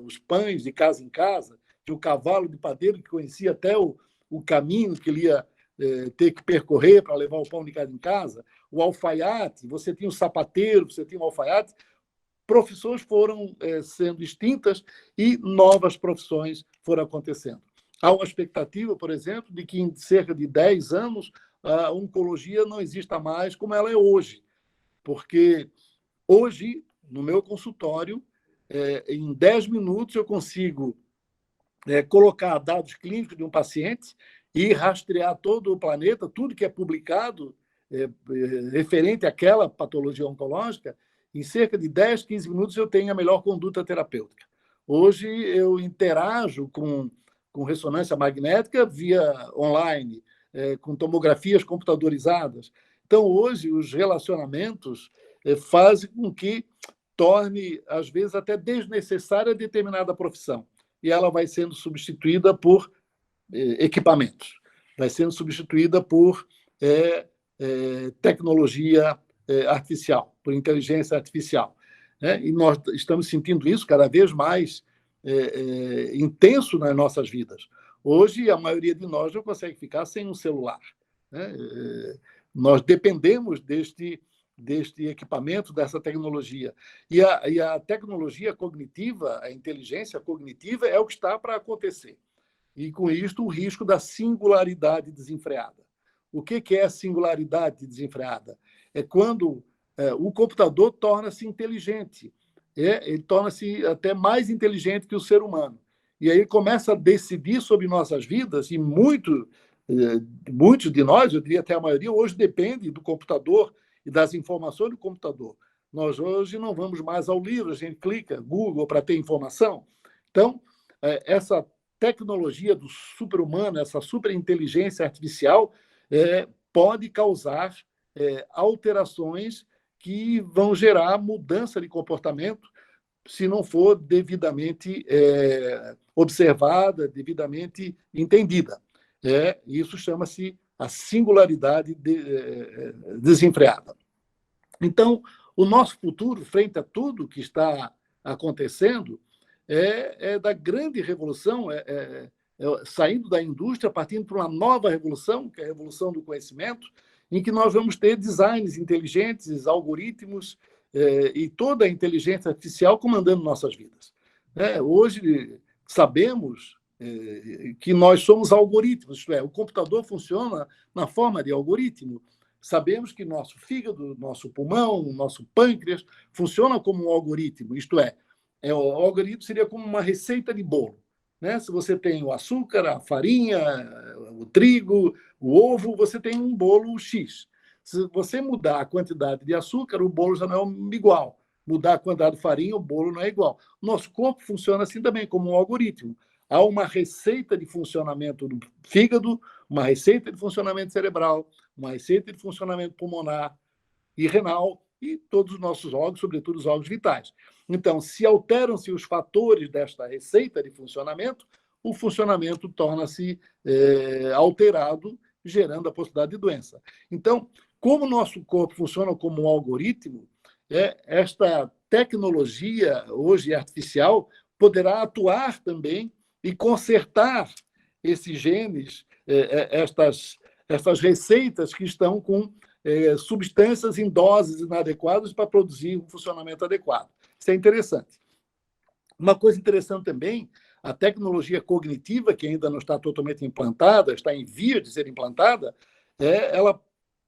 os pães de casa em casa, tinha o cavalo de padeiro que conhecia até o caminho que ele ia ter que percorrer para levar o pão de casa em casa, o alfaiate, você tinha o sapateiro, você tinha o alfaiate. Profissões foram sendo extintas e novas profissões foram acontecendo. Há uma expectativa, por exemplo, de que em cerca de 10 anos a oncologia não exista mais como ela é hoje, porque hoje, no meu consultório, em 10 minutos eu consigo colocar dados clínicos de um paciente e rastrear todo o planeta, tudo que é publicado referente àquela patologia oncológica. Em cerca de 10, 15 minutos eu tenho a melhor conduta terapêutica. Hoje eu interajo com ressonância magnética via online, com tomografias computadorizadas. Então, hoje, os relacionamentos fazem com que torne, às vezes, até desnecessária determinada profissão. E ela vai sendo substituída por equipamentos, vai sendo substituída por tecnologia artificial, por inteligência artificial, né? E nós estamos sentindo isso cada vez mais intenso nas nossas vidas. Hoje, a maioria de nós não consegue ficar sem um celular, né? Nós dependemos deste equipamento, dessa tecnologia. E a tecnologia cognitiva, a inteligência cognitiva, é o que está para acontecer. E, com isto, o risco da singularidade desenfreada. O que é a singularidade desenfreada? É quando o computador torna-se inteligente. Ele torna-se até mais inteligente que o ser humano. E aí ele começa a decidir sobre nossas vidas, e muitos de nós, eu diria até a maioria, hoje depende do computador e das informações do computador. Nós hoje não vamos mais ao livro, a gente clica Google para ter informação. Então, essa tecnologia do super-humano, essa superinteligência artificial, pode causar alterações que vão gerar mudança de comportamento se não for devidamente observada, devidamente entendida. Isso chama-se a singularidade desenfreada. Então, o nosso futuro, frente a tudo que está acontecendo, é da grande revolução, saindo da indústria, partindo para uma nova revolução, que é a revolução do conhecimento, em que nós vamos ter designs inteligentes, algoritmos e toda a inteligência artificial comandando nossas vidas. Hoje sabemos que nós somos algoritmos, isto é, o computador funciona na forma de algoritmo. Sabemos que nosso fígado, nosso pulmão, nosso pâncreas funciona como um algoritmo, isto é, o algoritmo seria como uma receita de bolo, né? Se você tem o açúcar, a farinha, o trigo, o ovo, você tem um bolo X. Se você mudar a quantidade de açúcar, o bolo já não é igual. Mudar a quantidade de farinha, o bolo não é igual. Nosso corpo funciona assim também, como um algoritmo. Há uma receita de funcionamento do fígado, uma receita de funcionamento cerebral, uma receita de funcionamento pulmonar e renal, e todos os nossos órgãos, sobretudo os órgãos vitais. Então, se alteram-se os fatores desta receita de funcionamento, o funcionamento torna-se alterado, gerando a possibilidade de doença. Então, como o nosso corpo funciona como um algoritmo, esta tecnologia, hoje artificial, poderá atuar também e consertar esses genes, estas receitas que estão com substâncias em doses inadequadas para produzir um funcionamento adequado. Isso é interessante. Uma coisa interessante também, a tecnologia cognitiva, que ainda não está totalmente implantada, está em vias de ser implantada, ela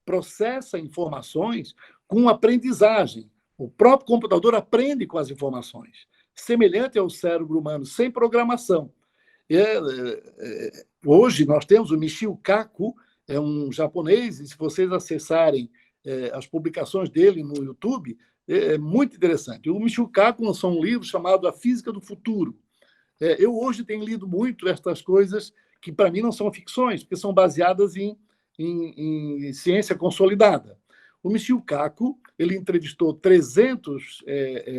processa informações com aprendizagem. O próprio computador aprende com as informações, semelhante ao cérebro humano, sem programação. Hoje nós temos o Michio Kaku, é um japonês, e se vocês acessarem as publicações dele no YouTube, é muito interessante. O Michio Kaku lançou um livro chamado A Física do Futuro. Eu hoje tenho lido muito estas coisas que, para mim, não são ficções, porque são baseadas em ciência consolidada. O Michio Kaku, ele entrevistou 300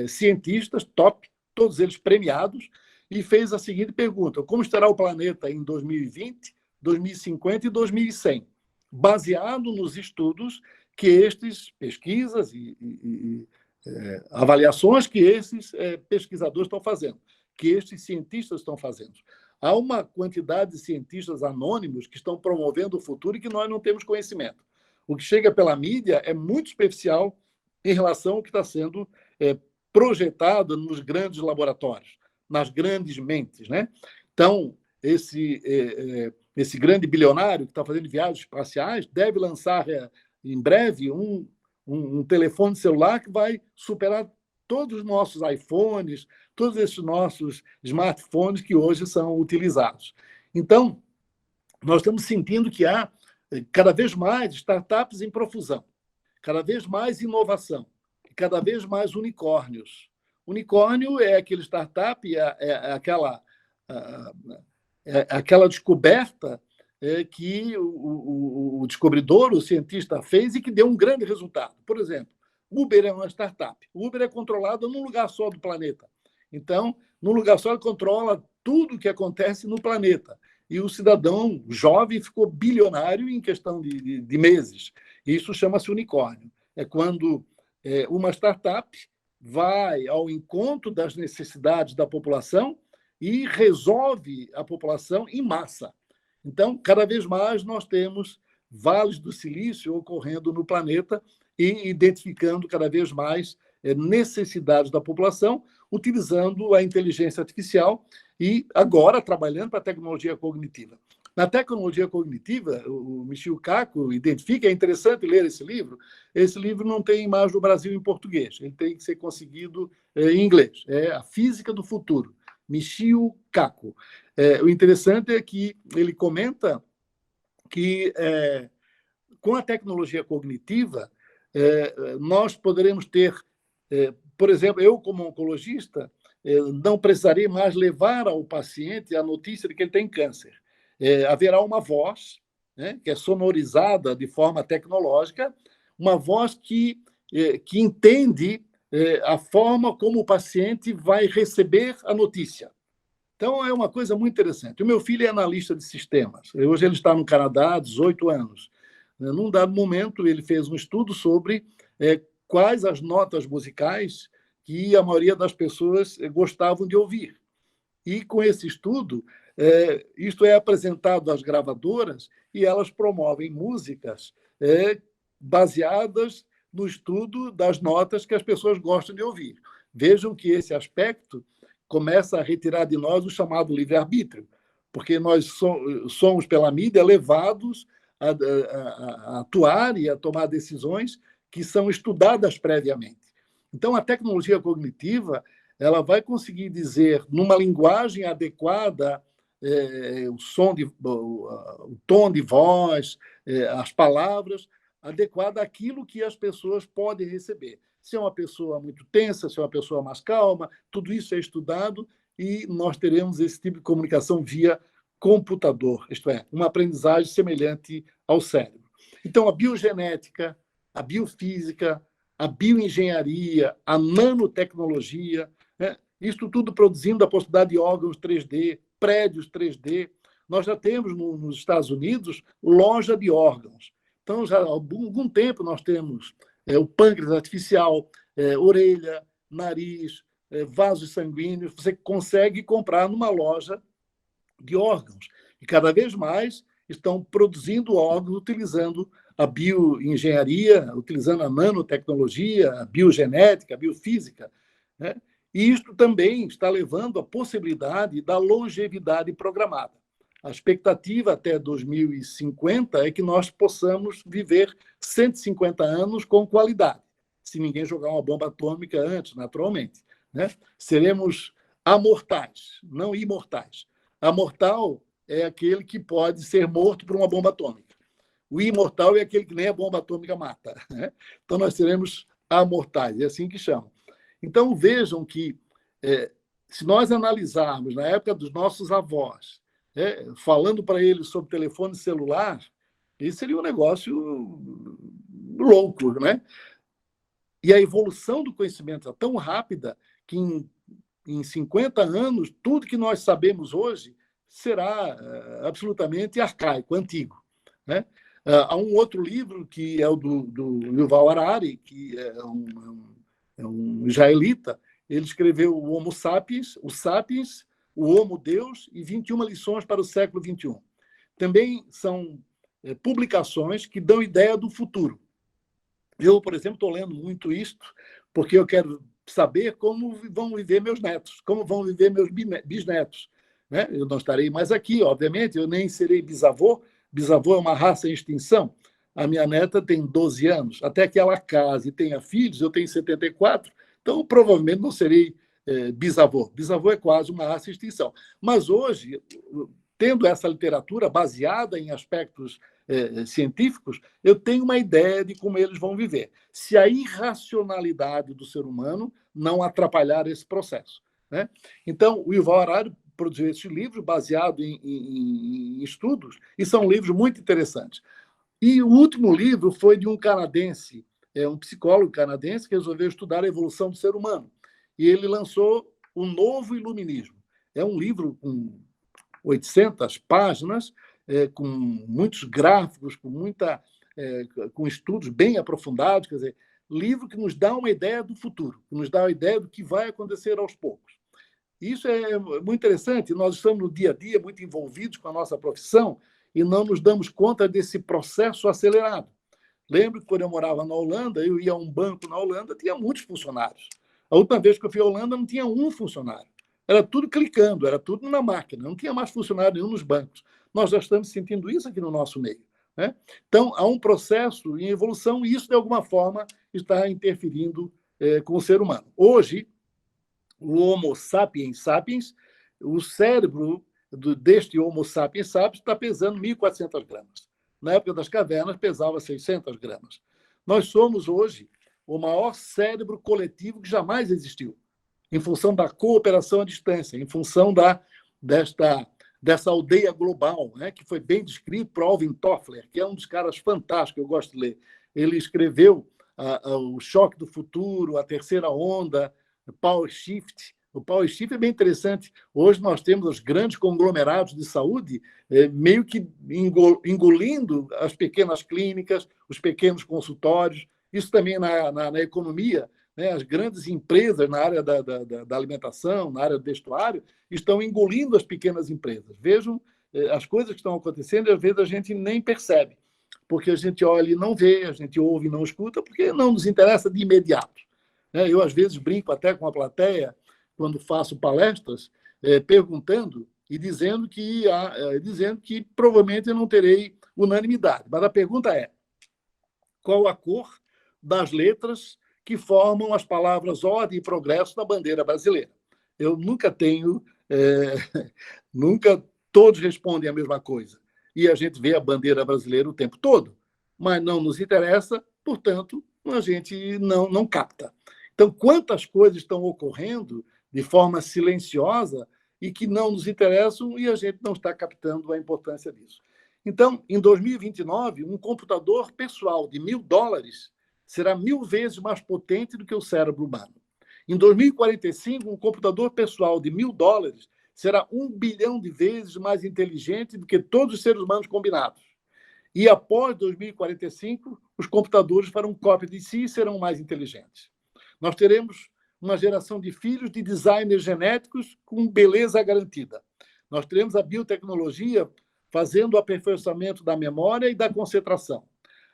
cientistas top, todos eles premiados, e fez a seguinte pergunta: como estará o planeta em 2020, 2050 e 2100? Baseado nos estudos que pesquisas e avaliações que esses pesquisadores estão fazendo, que estes cientistas estão fazendo. Há uma quantidade de cientistas anônimos que estão promovendo o futuro e que nós não temos conhecimento. O que chega pela mídia é muito superficial em relação ao que está sendo projetado nos grandes laboratórios, nas grandes mentes, né? Então, esse grande bilionário que está fazendo viagens espaciais deve lançar em breve um telefone celular que vai superar todos os nossos iPhones, todos esses nossos smartphones que hoje são utilizados. Então, nós estamos sentindo que há cada vez mais startups em profusão, cada vez mais inovação, cada vez mais unicórnios. Unicórnio é aquele startup, aquela descoberta que o descobridor, o cientista fez e que deu um grande resultado. Por exemplo, Uber é uma startup. O Uber é controlado num lugar só do planeta. Então, num lugar só, ele controla tudo o que acontece no planeta. E o cidadão jovem ficou bilionário em questão de meses. Isso chama-se unicórnio. É quando uma startup vai ao encontro das necessidades da população e resolve a população em massa. Então, cada vez mais nós temos vales do silício ocorrendo no planeta e identificando cada vez mais necessidades da população, utilizando a inteligência artificial e agora trabalhando para a tecnologia cognitiva. Na tecnologia cognitiva, o Michio Kaku identifica, é interessante ler esse livro não tem mais no Brasil em português, ele tem que ser conseguido em inglês, é A Física do Futuro, Michio Kaku. O interessante é que ele comenta que com a tecnologia cognitiva, nós poderemos ter, por exemplo, eu como oncologista, não precisarei mais levar ao paciente a notícia de que ele tem câncer. Haverá uma voz, né, que é sonorizada de forma tecnológica, uma voz que entende a forma como o paciente vai receber a notícia. Então, é uma coisa muito interessante. O meu filho é analista de sistemas. Hoje ele está no Canadá há 18 anos. Num dado momento, ele fez um estudo sobre quais as notas musicais que a maioria das pessoas gostavam de ouvir. E, com esse estudo, isto é apresentado às gravadoras e elas promovem músicas baseadas no estudo das notas que as pessoas gostam de ouvir. Vejam que esse aspecto começa a retirar de nós o chamado livre-arbítrio, porque nós somos, pela mídia, levados a atuar e a tomar decisões que são estudadas previamente. Então, a tecnologia cognitiva ela vai conseguir dizer, numa linguagem adequada, o tom de voz, as palavras, adequada àquilo que as pessoas podem receber. Se é uma pessoa muito tensa, se é uma pessoa mais calma, tudo isso é estudado e nós teremos esse tipo de comunicação via computador, isto é, uma aprendizagem semelhante ao cérebro. Então, a biogenética, a biofísica, a bioengenharia, a nanotecnologia, isso tudo produzindo a possibilidade de órgãos 3D, prédios 3D. Nós já temos nos Estados Unidos loja de órgãos. Então, já há algum tempo nós temos o pâncreas artificial, orelha, nariz, vasos sanguíneos. Você consegue comprar numa loja de órgãos. E cada vez mais estão produzindo órgãos utilizando a bioengenharia, utilizando a nanotecnologia, a biogenética, a biofísica, né? E isto também está levando à possibilidade da longevidade programada. A expectativa até 2050 é que nós possamos viver 150 anos com qualidade, se ninguém jogar uma bomba atômica antes, naturalmente, né? Seremos amortais, não imortais. Amortal é aquele que pode ser morto por uma bomba atômica. O imortal é aquele que nem a bomba atômica mata, né? Então, nós seremos amortais, é assim que chamam. Então, vejam que, se nós analisarmos na época dos nossos avós, falando para eles sobre telefone celular, isso seria um negócio louco, né? E a evolução do conhecimento é tão rápida que, em 50 anos, tudo que nós sabemos hoje será absolutamente arcaico, antigo, né? Há um outro livro que é o do Yuval Harari, que é um israelita. Ele escreveu o Homo Sapiens, o Homo Deus e 21 lições para o século XXI. Também são publicações que dão ideia do futuro. Eu, por exemplo, estou lendo muito isto porque eu quero saber como vão viver meus netos, como vão viver meus bisnetos, né? Eu não estarei mais aqui, obviamente, eu nem serei bisavô. Bisavô é uma raça em extinção. A minha neta tem 12 anos. Até que ela case e tenha filhos, eu tenho 74, então provavelmente não serei bisavô. Bisavô é quase uma raça em extinção. Mas hoje, tendo essa literatura baseada em aspectos científicos, eu tenho uma ideia de como eles vão viver, se a irracionalidade do ser humano não atrapalhar esse processo, né? Então, o Yuval Harari produziu esse livro baseado em estudos, e são livros muito interessantes. E o último livro foi de um canadense, um psicólogo canadense que resolveu estudar a evolução do ser humano. E ele lançou O Novo Iluminismo. É um livro com 800 páginas, com muitos gráficos, com estudos bem aprofundados, quer dizer, livro que nos dá uma ideia do futuro, que nos dá uma ideia do que vai acontecer aos poucos. Isso é muito interessante. Nós estamos no dia a dia muito envolvidos com a nossa profissão e não nos damos conta desse processo acelerado. Lembro que quando eu morava na Holanda, eu ia a um banco na Holanda, tinha muitos funcionários. A última vez que eu fui à Holanda, não tinha um funcionário. Era tudo clicando, era tudo na máquina, não tinha mais funcionário nenhum nos bancos. Nós já estamos sentindo isso aqui no nosso meio, né? Então, há um processo em evolução e isso, de alguma forma, está interferindo com o ser humano. Hoje, o Homo sapiens sapiens, o cérebro deste Homo sapiens sapiens está pesando 1.400 gramas. Na época das cavernas, pesava 600 gramas. Nós somos, hoje, o maior cérebro coletivo que jamais existiu, em função da cooperação à distância, em função dessa aldeia global, né, que foi bem descrito por Alvin Toffler, que é um dos caras fantásticos que eu gosto de ler. Ele escreveu O Choque do Futuro, A Terceira Onda, Power Shift. O Power Shift é bem interessante. Hoje nós temos os grandes conglomerados de saúde meio que engolindo as pequenas clínicas, os pequenos consultórios. Isso também na economia, né? As grandes empresas na área da alimentação, na área do vestuário, estão engolindo as pequenas empresas. Vejam as coisas que estão acontecendo e às vezes a gente nem percebe, porque a gente olha e não vê, a gente ouve e não escuta, porque não nos interessa de imediato. Eu, às vezes, brinco até com a plateia, quando faço palestras, perguntando e dizendo que provavelmente eu não terei unanimidade. Mas a pergunta é: qual a cor das letras que formam as palavras ordem e progresso na bandeira brasileira? Eu nunca tenho... nunca todos respondem a mesma coisa. E a gente vê a bandeira brasileira o tempo todo, mas não nos interessa, portanto, a gente não capta. Então, quantas coisas estão ocorrendo de forma silenciosa e que não nos interessam e a gente não está captando a importância disso. Então, em 2029, um computador pessoal de $1.000 será 1000 vezes mais potente do que o cérebro humano. Em 2045, um computador pessoal de $1.000 será 1 bilhão de vezes mais inteligente do que todos os seres humanos combinados. E após 2045, os computadores farão cópia de si e serão mais inteligentes. Nós teremos uma geração de filhos de designers genéticos com beleza garantida. Nós teremos a biotecnologia fazendo o aperfeiçoamento da memória e da concentração.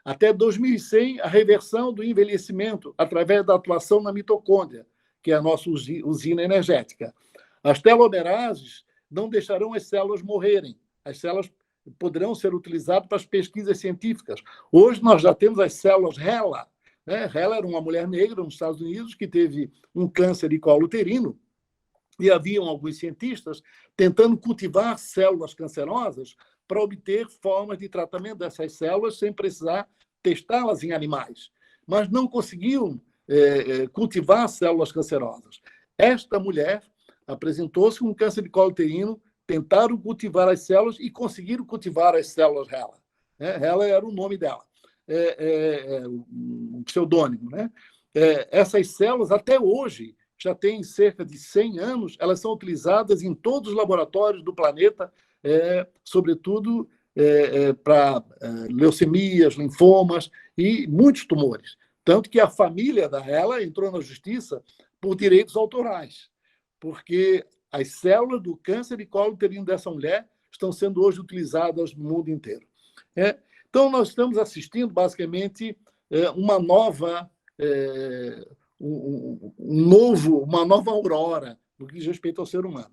Até 2100, a reversão do envelhecimento através da atuação na mitocôndria, que é a nossa usina energética. As telomerases não deixarão as células morrerem. As células poderão ser utilizadas para as pesquisas científicas. Hoje nós já temos as células HeLa. HeLa era uma mulher negra nos Estados Unidos que teve um câncer de colo uterino e haviam alguns cientistas tentando cultivar células cancerosas para obter formas de tratamento dessas células sem precisar testá-las em animais. Mas não conseguiam cultivar células cancerosas. Esta mulher apresentou-se com câncer de colo uterino, tentaram cultivar as células e conseguiram cultivar as células HeLa. HeLa era o nome dela, um pseudônimo. Essas células, até hoje, já têm cerca de 100 anos, elas são utilizadas em todos os laboratórios do planeta, sobretudo para leucemias, linfomas e muitos tumores. Tanto que a família da HeLa entrou na justiça por direitos autorais, porque as células do câncer de colo uterino dessa mulher estão sendo hoje utilizadas no mundo inteiro. Então, nós estamos assistindo, basicamente, uma nova aurora no que diz respeito ao ser humano.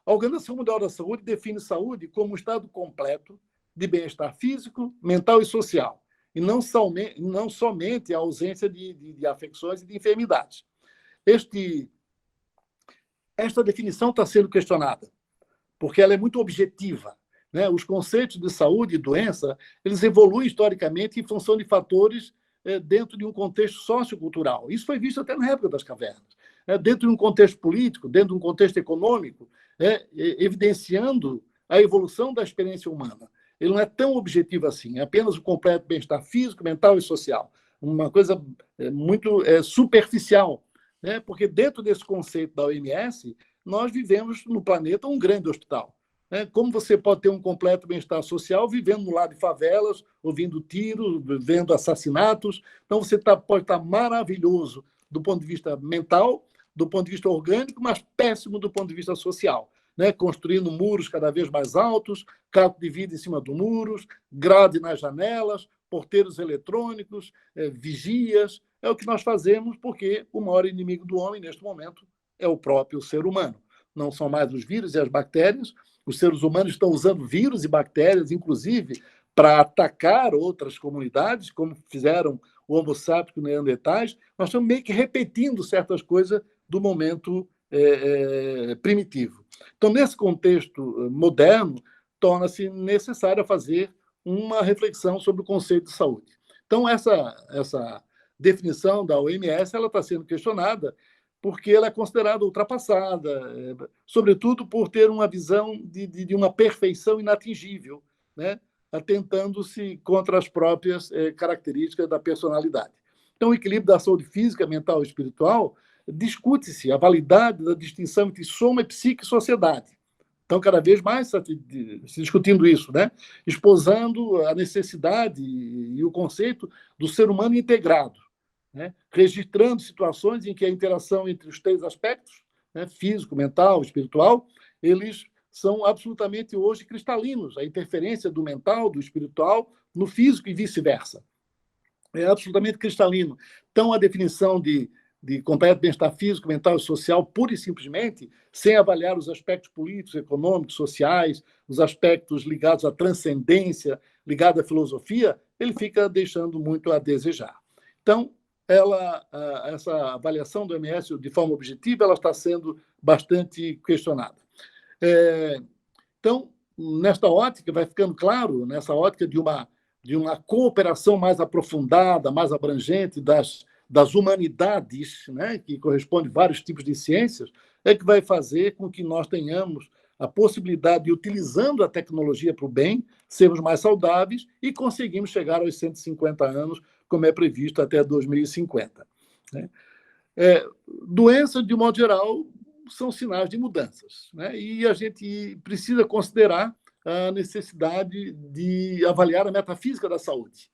A Organização Mundial da Saúde define saúde como um estado completo de bem-estar físico, mental e social, e não somente a ausência de afecções e de enfermidades. Esta definição está sendo questionada, porque ela é muito objetiva. Os conceitos de saúde e doença, eles evoluem historicamente em função de fatores dentro de um contexto sociocultural. Isso foi visto até na época das cavernas. Dentro de um contexto político, dentro de um contexto econômico, evidenciando a evolução da experiência humana. Ele não é tão objetivo assim, é apenas o completo bem-estar físico, mental e social. Uma coisa muito superficial, porque dentro desse conceito da OMS, nós vivemos no planeta um grande hospital. Como você pode ter um completo bem-estar social vivendo no lado de favelas, ouvindo tiros, vendo assassinatos? Então, você pode estar maravilhoso do ponto de vista mental, do ponto de vista orgânico, mas péssimo do ponto de vista social. Construindo muros cada vez mais altos, caco de vidro em cima dos muros, grade nas janelas, porteiros eletrônicos, vigias. É o que nós fazemos porque o maior inimigo do homem, neste momento, é o próprio ser humano. Não são mais os vírus e as bactérias. Os seres humanos estão usando vírus e bactérias, inclusive, para atacar outras comunidades, como fizeram o Homo sapiens com neandertais. Nós estamos meio que repetindo certas coisas do momento primitivo. Então, nesse contexto moderno, torna-se necessário fazer uma reflexão sobre o conceito de saúde. Então, essa definição da OMS ela está sendo questionada porque ela é considerada ultrapassada, sobretudo por ter uma visão de uma perfeição inatingível, atentando-se contra as próprias características da personalidade. Então, o equilíbrio da saúde física, mental e espiritual discute-se a validade da distinção entre soma, psique e sociedade. Então, cada vez mais se discutindo isso, esposando a necessidade e o conceito do ser humano integrado, registrando situações em que a interação entre os três aspectos, físico, mental, espiritual, eles são absolutamente hoje cristalinos. A interferência do mental, do espiritual, no físico e vice-versa. É absolutamente cristalino. Então, a definição de completo bem-estar físico, mental e social, pura e simplesmente, sem avaliar os aspectos políticos, econômicos, sociais, os aspectos ligados à transcendência, ligados à filosofia, ele fica deixando muito a desejar. Então, essa avaliação do OMS de forma objetiva, ela está sendo bastante questionada. Então, nesta ótica, vai ficando claro, nessa ótica de uma cooperação mais aprofundada, mais abrangente das humanidades, que corresponde a vários tipos de ciências, é que vai fazer com que nós tenhamos a possibilidade de, utilizando a tecnologia para o bem, sermos mais saudáveis e conseguimos chegar aos 150 anos, como é previsto até 2050. Doença, de modo geral, são sinais de mudanças, né? E a gente precisa considerar a necessidade de avaliar a metafísica da saúde.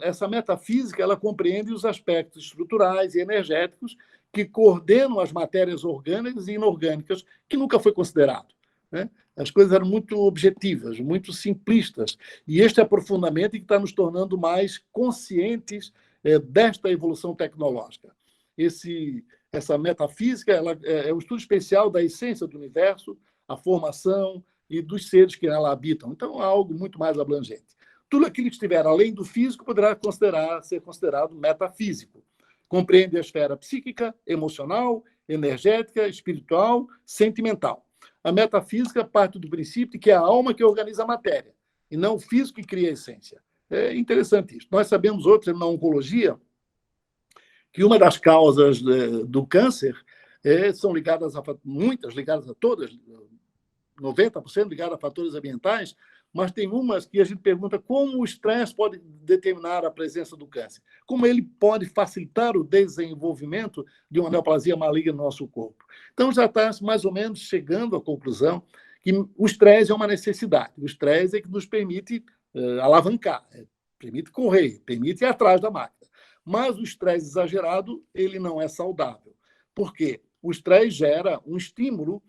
Essa metafísica ela compreende os aspectos estruturais e energéticos que coordenam as matérias orgânicas e inorgânicas, que nunca foi considerado, né? As coisas eram muito objetivas, muito simplistas, e este aprofundamento que está nos tornando mais conscientes desta evolução tecnológica. Essa metafísica ela é o estudo especial da essência do universo, a formação e dos seres que nela habitam. Então, é algo muito mais abrangente. Tudo aquilo que estiver além do físico poderá ser considerado metafísico. Compreende a esfera psíquica, emocional, energética, espiritual, sentimental. A metafísica parte do princípio de que é a alma que organiza a matéria, e não o físico que cria a essência. É interessante isso. Nós sabemos outros na oncologia que uma das causas do câncer são ligadas muitas ligadas a todas, 90% ligadas a fatores ambientais, mas tem umas que a gente pergunta como o estresse pode determinar a presença do câncer, como ele pode facilitar o desenvolvimento de uma neoplasia maligna no nosso corpo. Então, já está mais ou menos chegando à conclusão que o estresse é uma necessidade. O estresse é que nos permite alavancar, permite correr, permite ir atrás da máquina. Mas o estresse exagerado, ele não é saudável. Por quê? O estresse gera um estímulo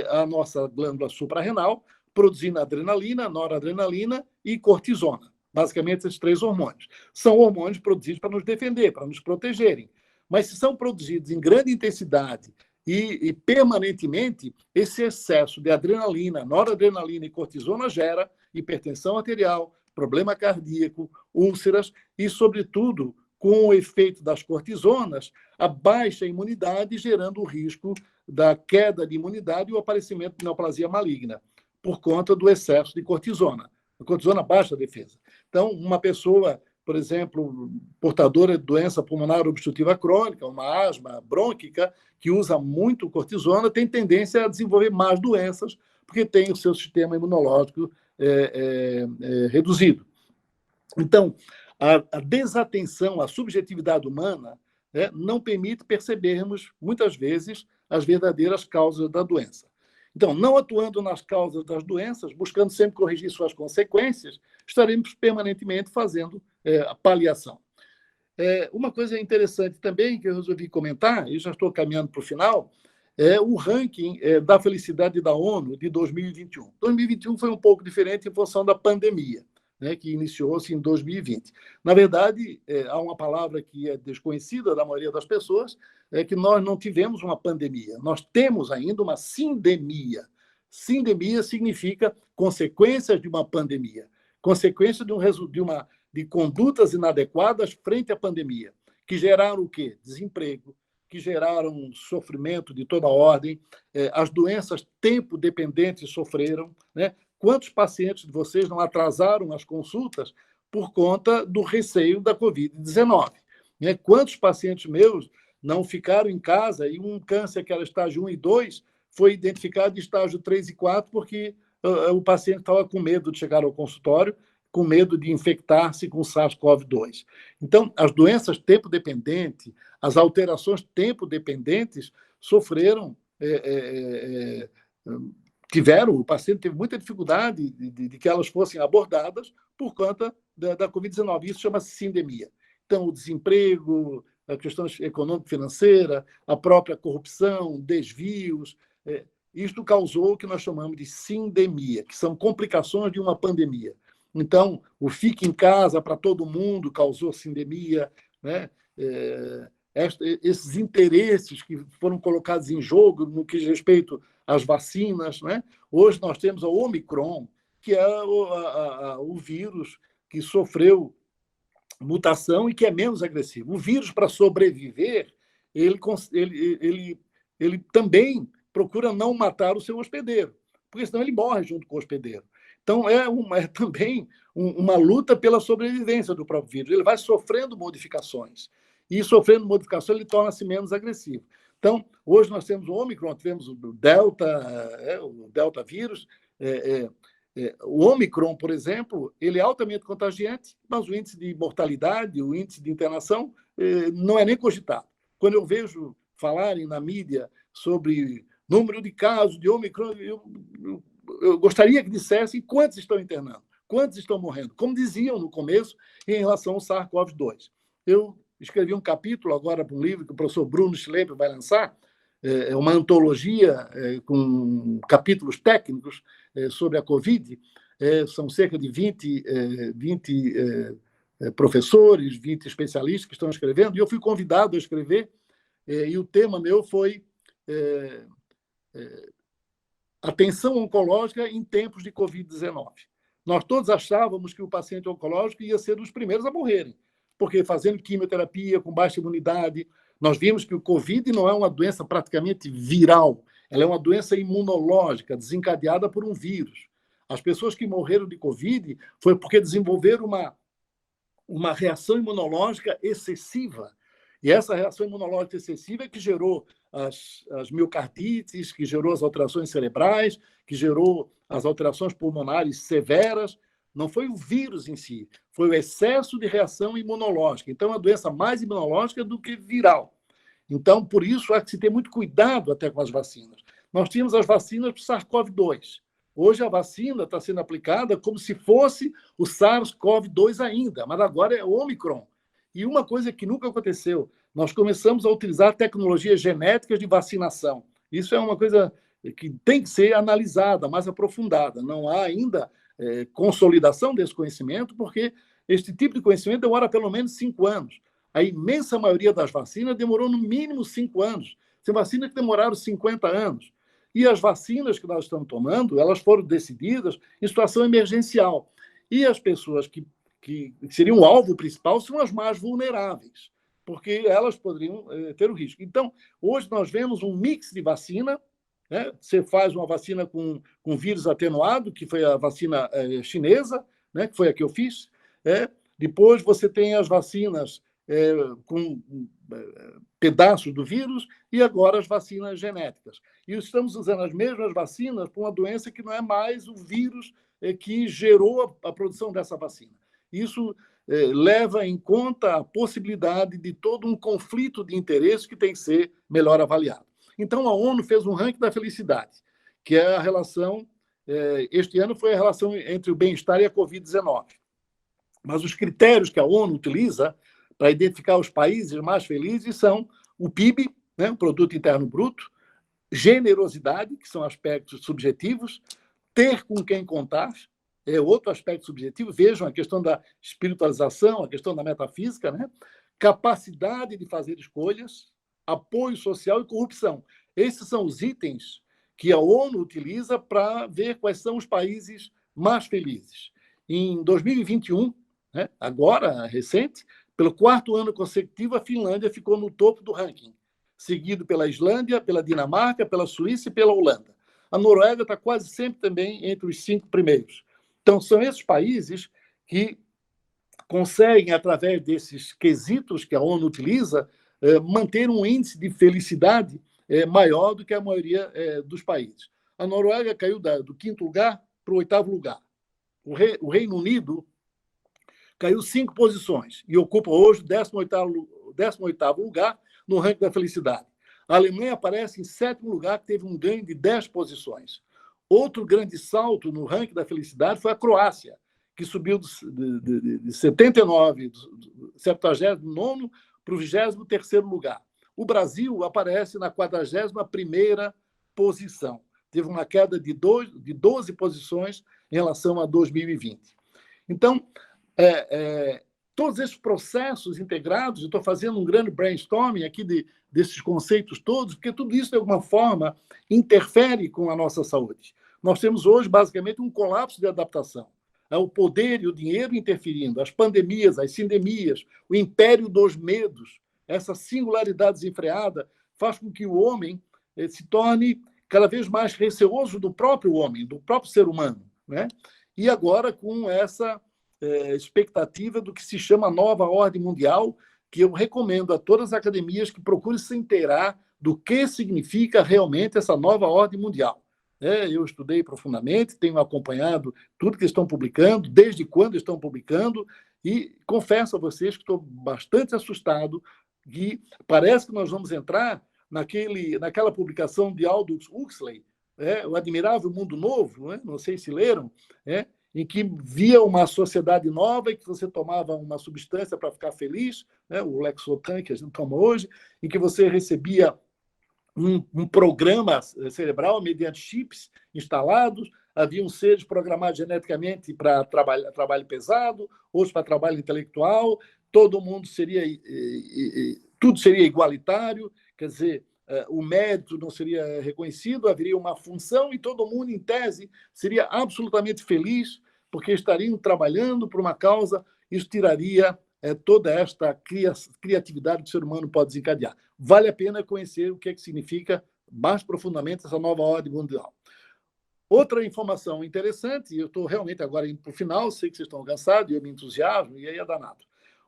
à nossa glândula suprarrenal, produzindo adrenalina, noradrenalina e cortisona. Basicamente, esses 3 hormônios. São hormônios produzidos para nos defender, para nos protegerem. Mas se são produzidos em grande intensidade e permanentemente, esse excesso de adrenalina, noradrenalina e cortisona gera hipertensão arterial, problema cardíaco, úlceras e, sobretudo, com o efeito das cortisonas, a baixa imunidade, gerando o risco da queda de imunidade e o aparecimento de neoplasia maligna, por conta do excesso de cortisona. A cortisona baixa a defesa. Então, uma pessoa, por exemplo, portadora de doença pulmonar obstrutiva crônica, uma asma brônquica, que usa muito cortisona, tem tendência a desenvolver mais doenças, porque tem o seu sistema imunológico reduzido. Então, a desatenção à subjetividade humana não permite percebermos, muitas vezes, as verdadeiras causas da doença. Então, não atuando nas causas das doenças, buscando sempre corrigir suas consequências, estaremos permanentemente fazendo a paliação. Uma coisa interessante também que eu resolvi comentar, e já estou caminhando para o final, é o ranking da felicidade da ONU de 2021. 2021 foi um pouco diferente em função da pandemia, né, que iniciou-se em 2020. Na verdade, há uma palavra que é desconhecida da maioria das pessoas, é que nós não tivemos uma pandemia, nós temos ainda uma sindemia. Sindemia significa consequências de uma pandemia, consequência de condutas inadequadas frente à pandemia, que geraram o quê? Desemprego, que geraram sofrimento de toda ordem, as doenças tempo-dependentes sofreram, né? Quantos pacientes de vocês não atrasaram as consultas por conta do receio da Covid-19? Né? Quantos pacientes meus não ficaram em casa e um câncer que era estágio 1 e 2 foi identificado em estágio 3 e 4 porque o paciente estava com medo de chegar ao consultório, com medo de infectar-se com SARS-CoV-2. Então, as doenças tempo-dependentes, as alterações tempo-dependentes sofreram... o paciente teve muita dificuldade de que elas fossem abordadas por conta da Covid-19. Isso chama-se sindemia. Então, o desemprego, a questão econômico-financeira, a própria corrupção, desvios, isto causou o que nós chamamos de sindemia, que são complicações de uma pandemia. Então, o fique em casa para todo mundo causou sindemia, né? Esses interesses que foram colocados em jogo no que diz respeito às vacinas, né? Hoje nós temos a Omicron, que é o vírus que sofreu mutação e que é menos agressivo. O vírus, para sobreviver, ele também procura não matar o seu hospedeiro, porque senão ele morre junto com o hospedeiro. Então, é também uma luta pela sobrevivência do próprio vírus. Ele vai sofrendo modificações. E, sofrendo modificações, ele torna-se menos agressivo. Então, hoje nós temos o Omicron, tivemos o Delta vírus. O Omicron, por exemplo, ele é altamente contagiante, mas o índice de mortalidade, o índice de internação, não é nem cogitado. Quando eu vejo falarem na mídia sobre número de casos de Ômicron, eu gostaria que dissessem quantos estão internando, quantos estão morrendo, como diziam no começo em relação ao SARS-CoV-2. Eu escrevi um capítulo agora para um livro que o professor Bruno Schlepper vai lançar, é uma antologia com capítulos técnicos sobre a Covid. São cerca de 20 professores, 20 especialistas que estão escrevendo, e eu fui convidado a escrever, e o tema meu foi atenção oncológica em tempos de Covid-19. Nós todos achávamos que o paciente oncológico ia ser dos primeiros a morrerem, porque fazendo quimioterapia com baixa imunidade, nós vimos que o Covid não é uma doença praticamente viral, ela é uma doença imunológica, desencadeada por um vírus. As pessoas que morreram de Covid foi porque desenvolveram uma reação imunológica excessiva. E essa reação imunológica excessiva é que gerou as miocardites, que gerou as alterações cerebrais, que gerou as alterações pulmonares severas. Não foi o vírus em si, foi o excesso de reação imunológica. Então, é uma doença mais imunológica do que viral. Então, por isso, há que se ter muito cuidado até com as vacinas. Nós tínhamos as vacinas para o SARS-CoV-2. Hoje, a vacina está sendo aplicada como se fosse o SARS-CoV-2 ainda, mas agora é o Ômicron. E uma coisa que nunca aconteceu, nós começamos a utilizar tecnologias genéticas de vacinação. Isso é uma coisa que tem que ser analisada, mais aprofundada. Não há ainda consolidação desse conhecimento, porque este tipo de conhecimento demora pelo menos 5 anos. A imensa maioria das vacinas demorou no mínimo 5 anos. Tem vacinas que demoraram 50 anos. E as vacinas que nós estamos tomando, elas foram decididas em situação emergencial. E as pessoas que seriam o alvo principal são as mais vulneráveis, porque elas poderiam ter o risco. Então, hoje nós vemos um mix de vacina, né? Você faz uma vacina com vírus atenuado, que foi a vacina chinesa, né? Que foi a que eu fiz. Depois você tem as vacinas com pedaços do vírus e agora as vacinas genéticas. E estamos usando as mesmas vacinas para uma doença que não é mais o vírus que gerou a produção dessa vacina. Isso leva em conta a possibilidade de todo um conflito de interesse que tem que ser melhor avaliado. Então, a ONU fez um ranking da felicidade, que é a relação, este ano foi a relação entre o bem-estar e a Covid-19. Mas os critérios que a ONU utiliza para identificar os países mais felizes são o PIB, né, o Produto Interno Bruto, generosidade, que são aspectos subjetivos, ter com quem contar, é outro aspecto subjetivo. Vejam a questão da espiritualização, a questão da metafísica, né? Capacidade de fazer escolhas, apoio social e corrupção. Esses são os itens que a ONU utiliza para ver quais são os países mais felizes. Em 2021, né, agora, recente, pelo 4º ano consecutivo, a Finlândia ficou no topo do ranking, seguido pela Islândia, pela Dinamarca, pela Suíça e pela Holanda. A Noruega está quase sempre também entre os 5 primeiros. Então, são esses países que conseguem, através desses quesitos que a ONU utiliza, manter um índice de felicidade maior do que a maioria dos países. A Noruega caiu do 5º lugar para o 8º lugar. O Reino Unido caiu 5 posições e ocupa hoje o 18º lugar no ranking da felicidade. A Alemanha aparece em 7º lugar, que teve um ganho de 10 posições. Outro grande salto no ranking da felicidade foi a Croácia, que subiu de 79, do 79º para o 23º lugar. O Brasil aparece na 41ª posição. Teve uma queda de 12 posições em relação a 2020. Então, todos esses processos integrados, eu estou fazendo um grande brainstorming aqui desses conceitos todos, porque tudo isso, de alguma forma, interfere com a nossa saúde. Nós temos hoje, basicamente, um colapso de adaptação. É o poder e o dinheiro interferindo, as pandemias, as sindemias, o império dos medos, essa singularidade desenfreada faz com que o homem se torne cada vez mais receoso do próprio homem, do próprio ser humano, né? E agora com essa expectativa do que se chama nova ordem mundial, que eu recomendo a todas as academias que procurem se inteirar do que significa realmente essa nova ordem mundial. Eu estudei profundamente, tenho acompanhado tudo que estão publicando, desde quando estão publicando, e confesso a vocês que estou bastante assustado, que parece que nós vamos entrar naquela publicação de Aldous Huxley, O Admirável Mundo Novo, não sei se leram, em que via uma sociedade nova em que você tomava uma substância para ficar feliz, o Lexotan, que a gente toma hoje, em que você recebia um programa cerebral mediante chips instalados, haviam seres programados geneticamente para trabalho pesado, outros para trabalho intelectual, todo mundo tudo seria igualitário, quer dizer, o mérito não seria reconhecido, haveria uma função e todo mundo, em tese, seria absolutamente feliz, porque estariam trabalhando por uma causa, isso tiraria toda esta criatividade que o ser humano pode desencadear. Vale a pena conhecer o que é que significa mais profundamente essa nova ordem mundial. Outra informação interessante, e eu estou realmente agora indo para o final, sei que vocês estão cansados, e eu me entusiasmo, e aí é danado.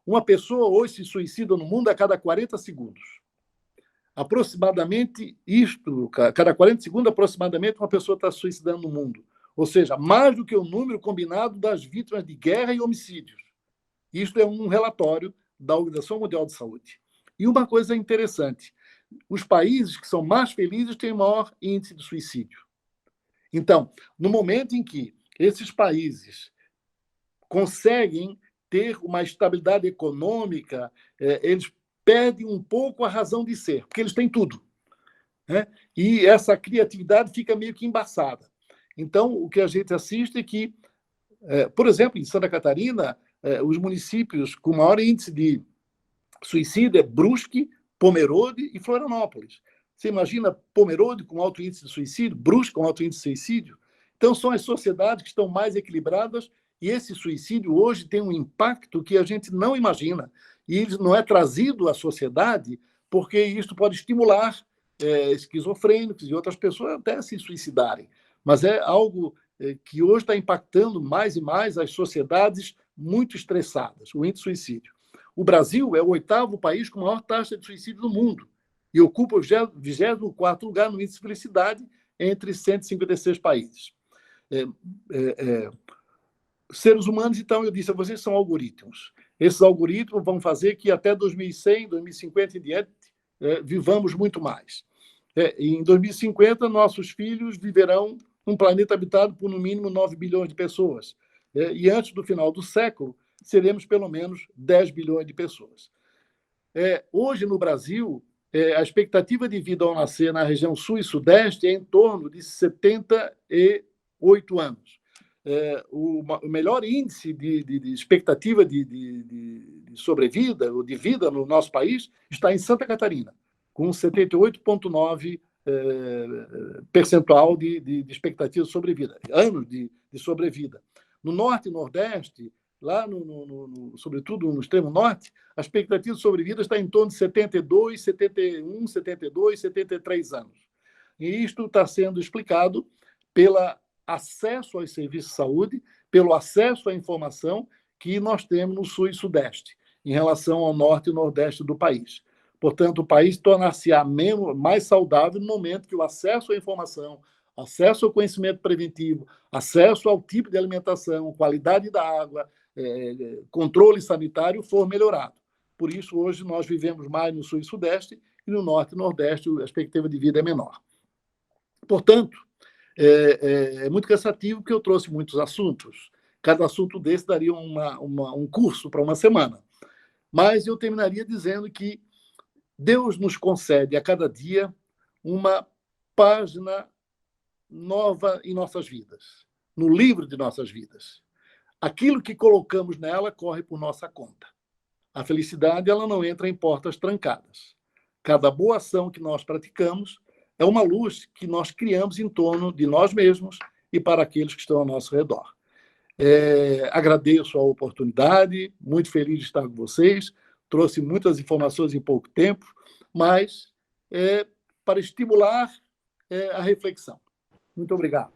Uma pessoa hoje se suicida no mundo a cada 40 segundos. Aproximadamente cada 40 segundos, aproximadamente, uma pessoa está se suicidando no mundo. Ou seja, mais do que o número combinado das vítimas de guerra e homicídios. Isto é um relatório da Organização Mundial de Saúde. E uma coisa interessante, os países que são mais felizes têm maior índice de suicídio. Então, no momento em que esses países conseguem ter uma estabilidade econômica, eles perdem um pouco a razão de ser, porque eles têm tudo. E essa criatividade fica meio que embaçada. Então, o que a gente assiste é que, por exemplo, em Santa Catarina, os municípios com maior índice de suicídio é Brusque, Pomerode e Florianópolis. Você imagina Pomerode com alto índice de suicídio, Brusque com alto índice de suicídio? Então, são as sociedades que estão mais equilibradas e esse suicídio hoje tem um impacto que a gente não imagina. E ele não é trazido à sociedade porque isso pode estimular esquizofrênicos e outras pessoas até se suicidarem. Mas é algo que hoje está impactando mais e mais as sociedades muito estressadas, o índice de suicídio. O Brasil é o 8º país com maior taxa de suicídio do mundo e ocupa o 24º lugar no índice de felicidade entre 156 países. Seres humanos, então, eu disse a vocês, são algoritmos. Esses algoritmos vão fazer que até 2100, 2050 e diante, vivamos muito mais. Em 2050, nossos filhos viverão num planeta habitado por, no mínimo, 9 bilhões de pessoas. E antes do final do século, seremos pelo menos 10 bilhões de pessoas. Hoje, no Brasil, a expectativa de vida ao nascer na região sul e sudeste é em torno de 78 anos. O melhor índice de expectativa de sobrevida ou de vida no nosso país está em Santa Catarina, com 78,9% percentual de expectativa de sobrevida, anos de sobrevida. No norte e nordeste, lá sobretudo no extremo norte, a expectativa de sobrevida está em torno de 72, 71, 72, 73 anos. E isto está sendo explicado pelo acesso aos serviços de saúde, pelo acesso à informação que nós temos no sul e sudeste, em relação ao norte e nordeste do país. Portanto, o país tornar-se-á mais saudável no momento que o acesso à informação, acesso ao conhecimento preventivo, acesso ao tipo de alimentação, qualidade da água, controle sanitário for melhorado. Por isso, hoje, nós vivemos mais no sul e sudeste e no norte e nordeste a expectativa de vida é menor. Portanto, é muito cansativo porque eu trouxe muitos assuntos. Cada assunto desse daria um curso para uma semana. Mas eu terminaria dizendo que Deus nos concede a cada dia uma página nova em nossas vidas, no livro de nossas vidas. Aquilo que colocamos nela corre por nossa conta. A felicidade, ela não entra em portas trancadas. Cada boa ação que nós praticamos é uma luz que nós criamos em torno de nós mesmos e para aqueles que estão ao nosso redor. Agradeço a oportunidade, muito feliz de estar com vocês, trouxe muitas informações em pouco tempo, mas para estimular a reflexão. Muito obrigado.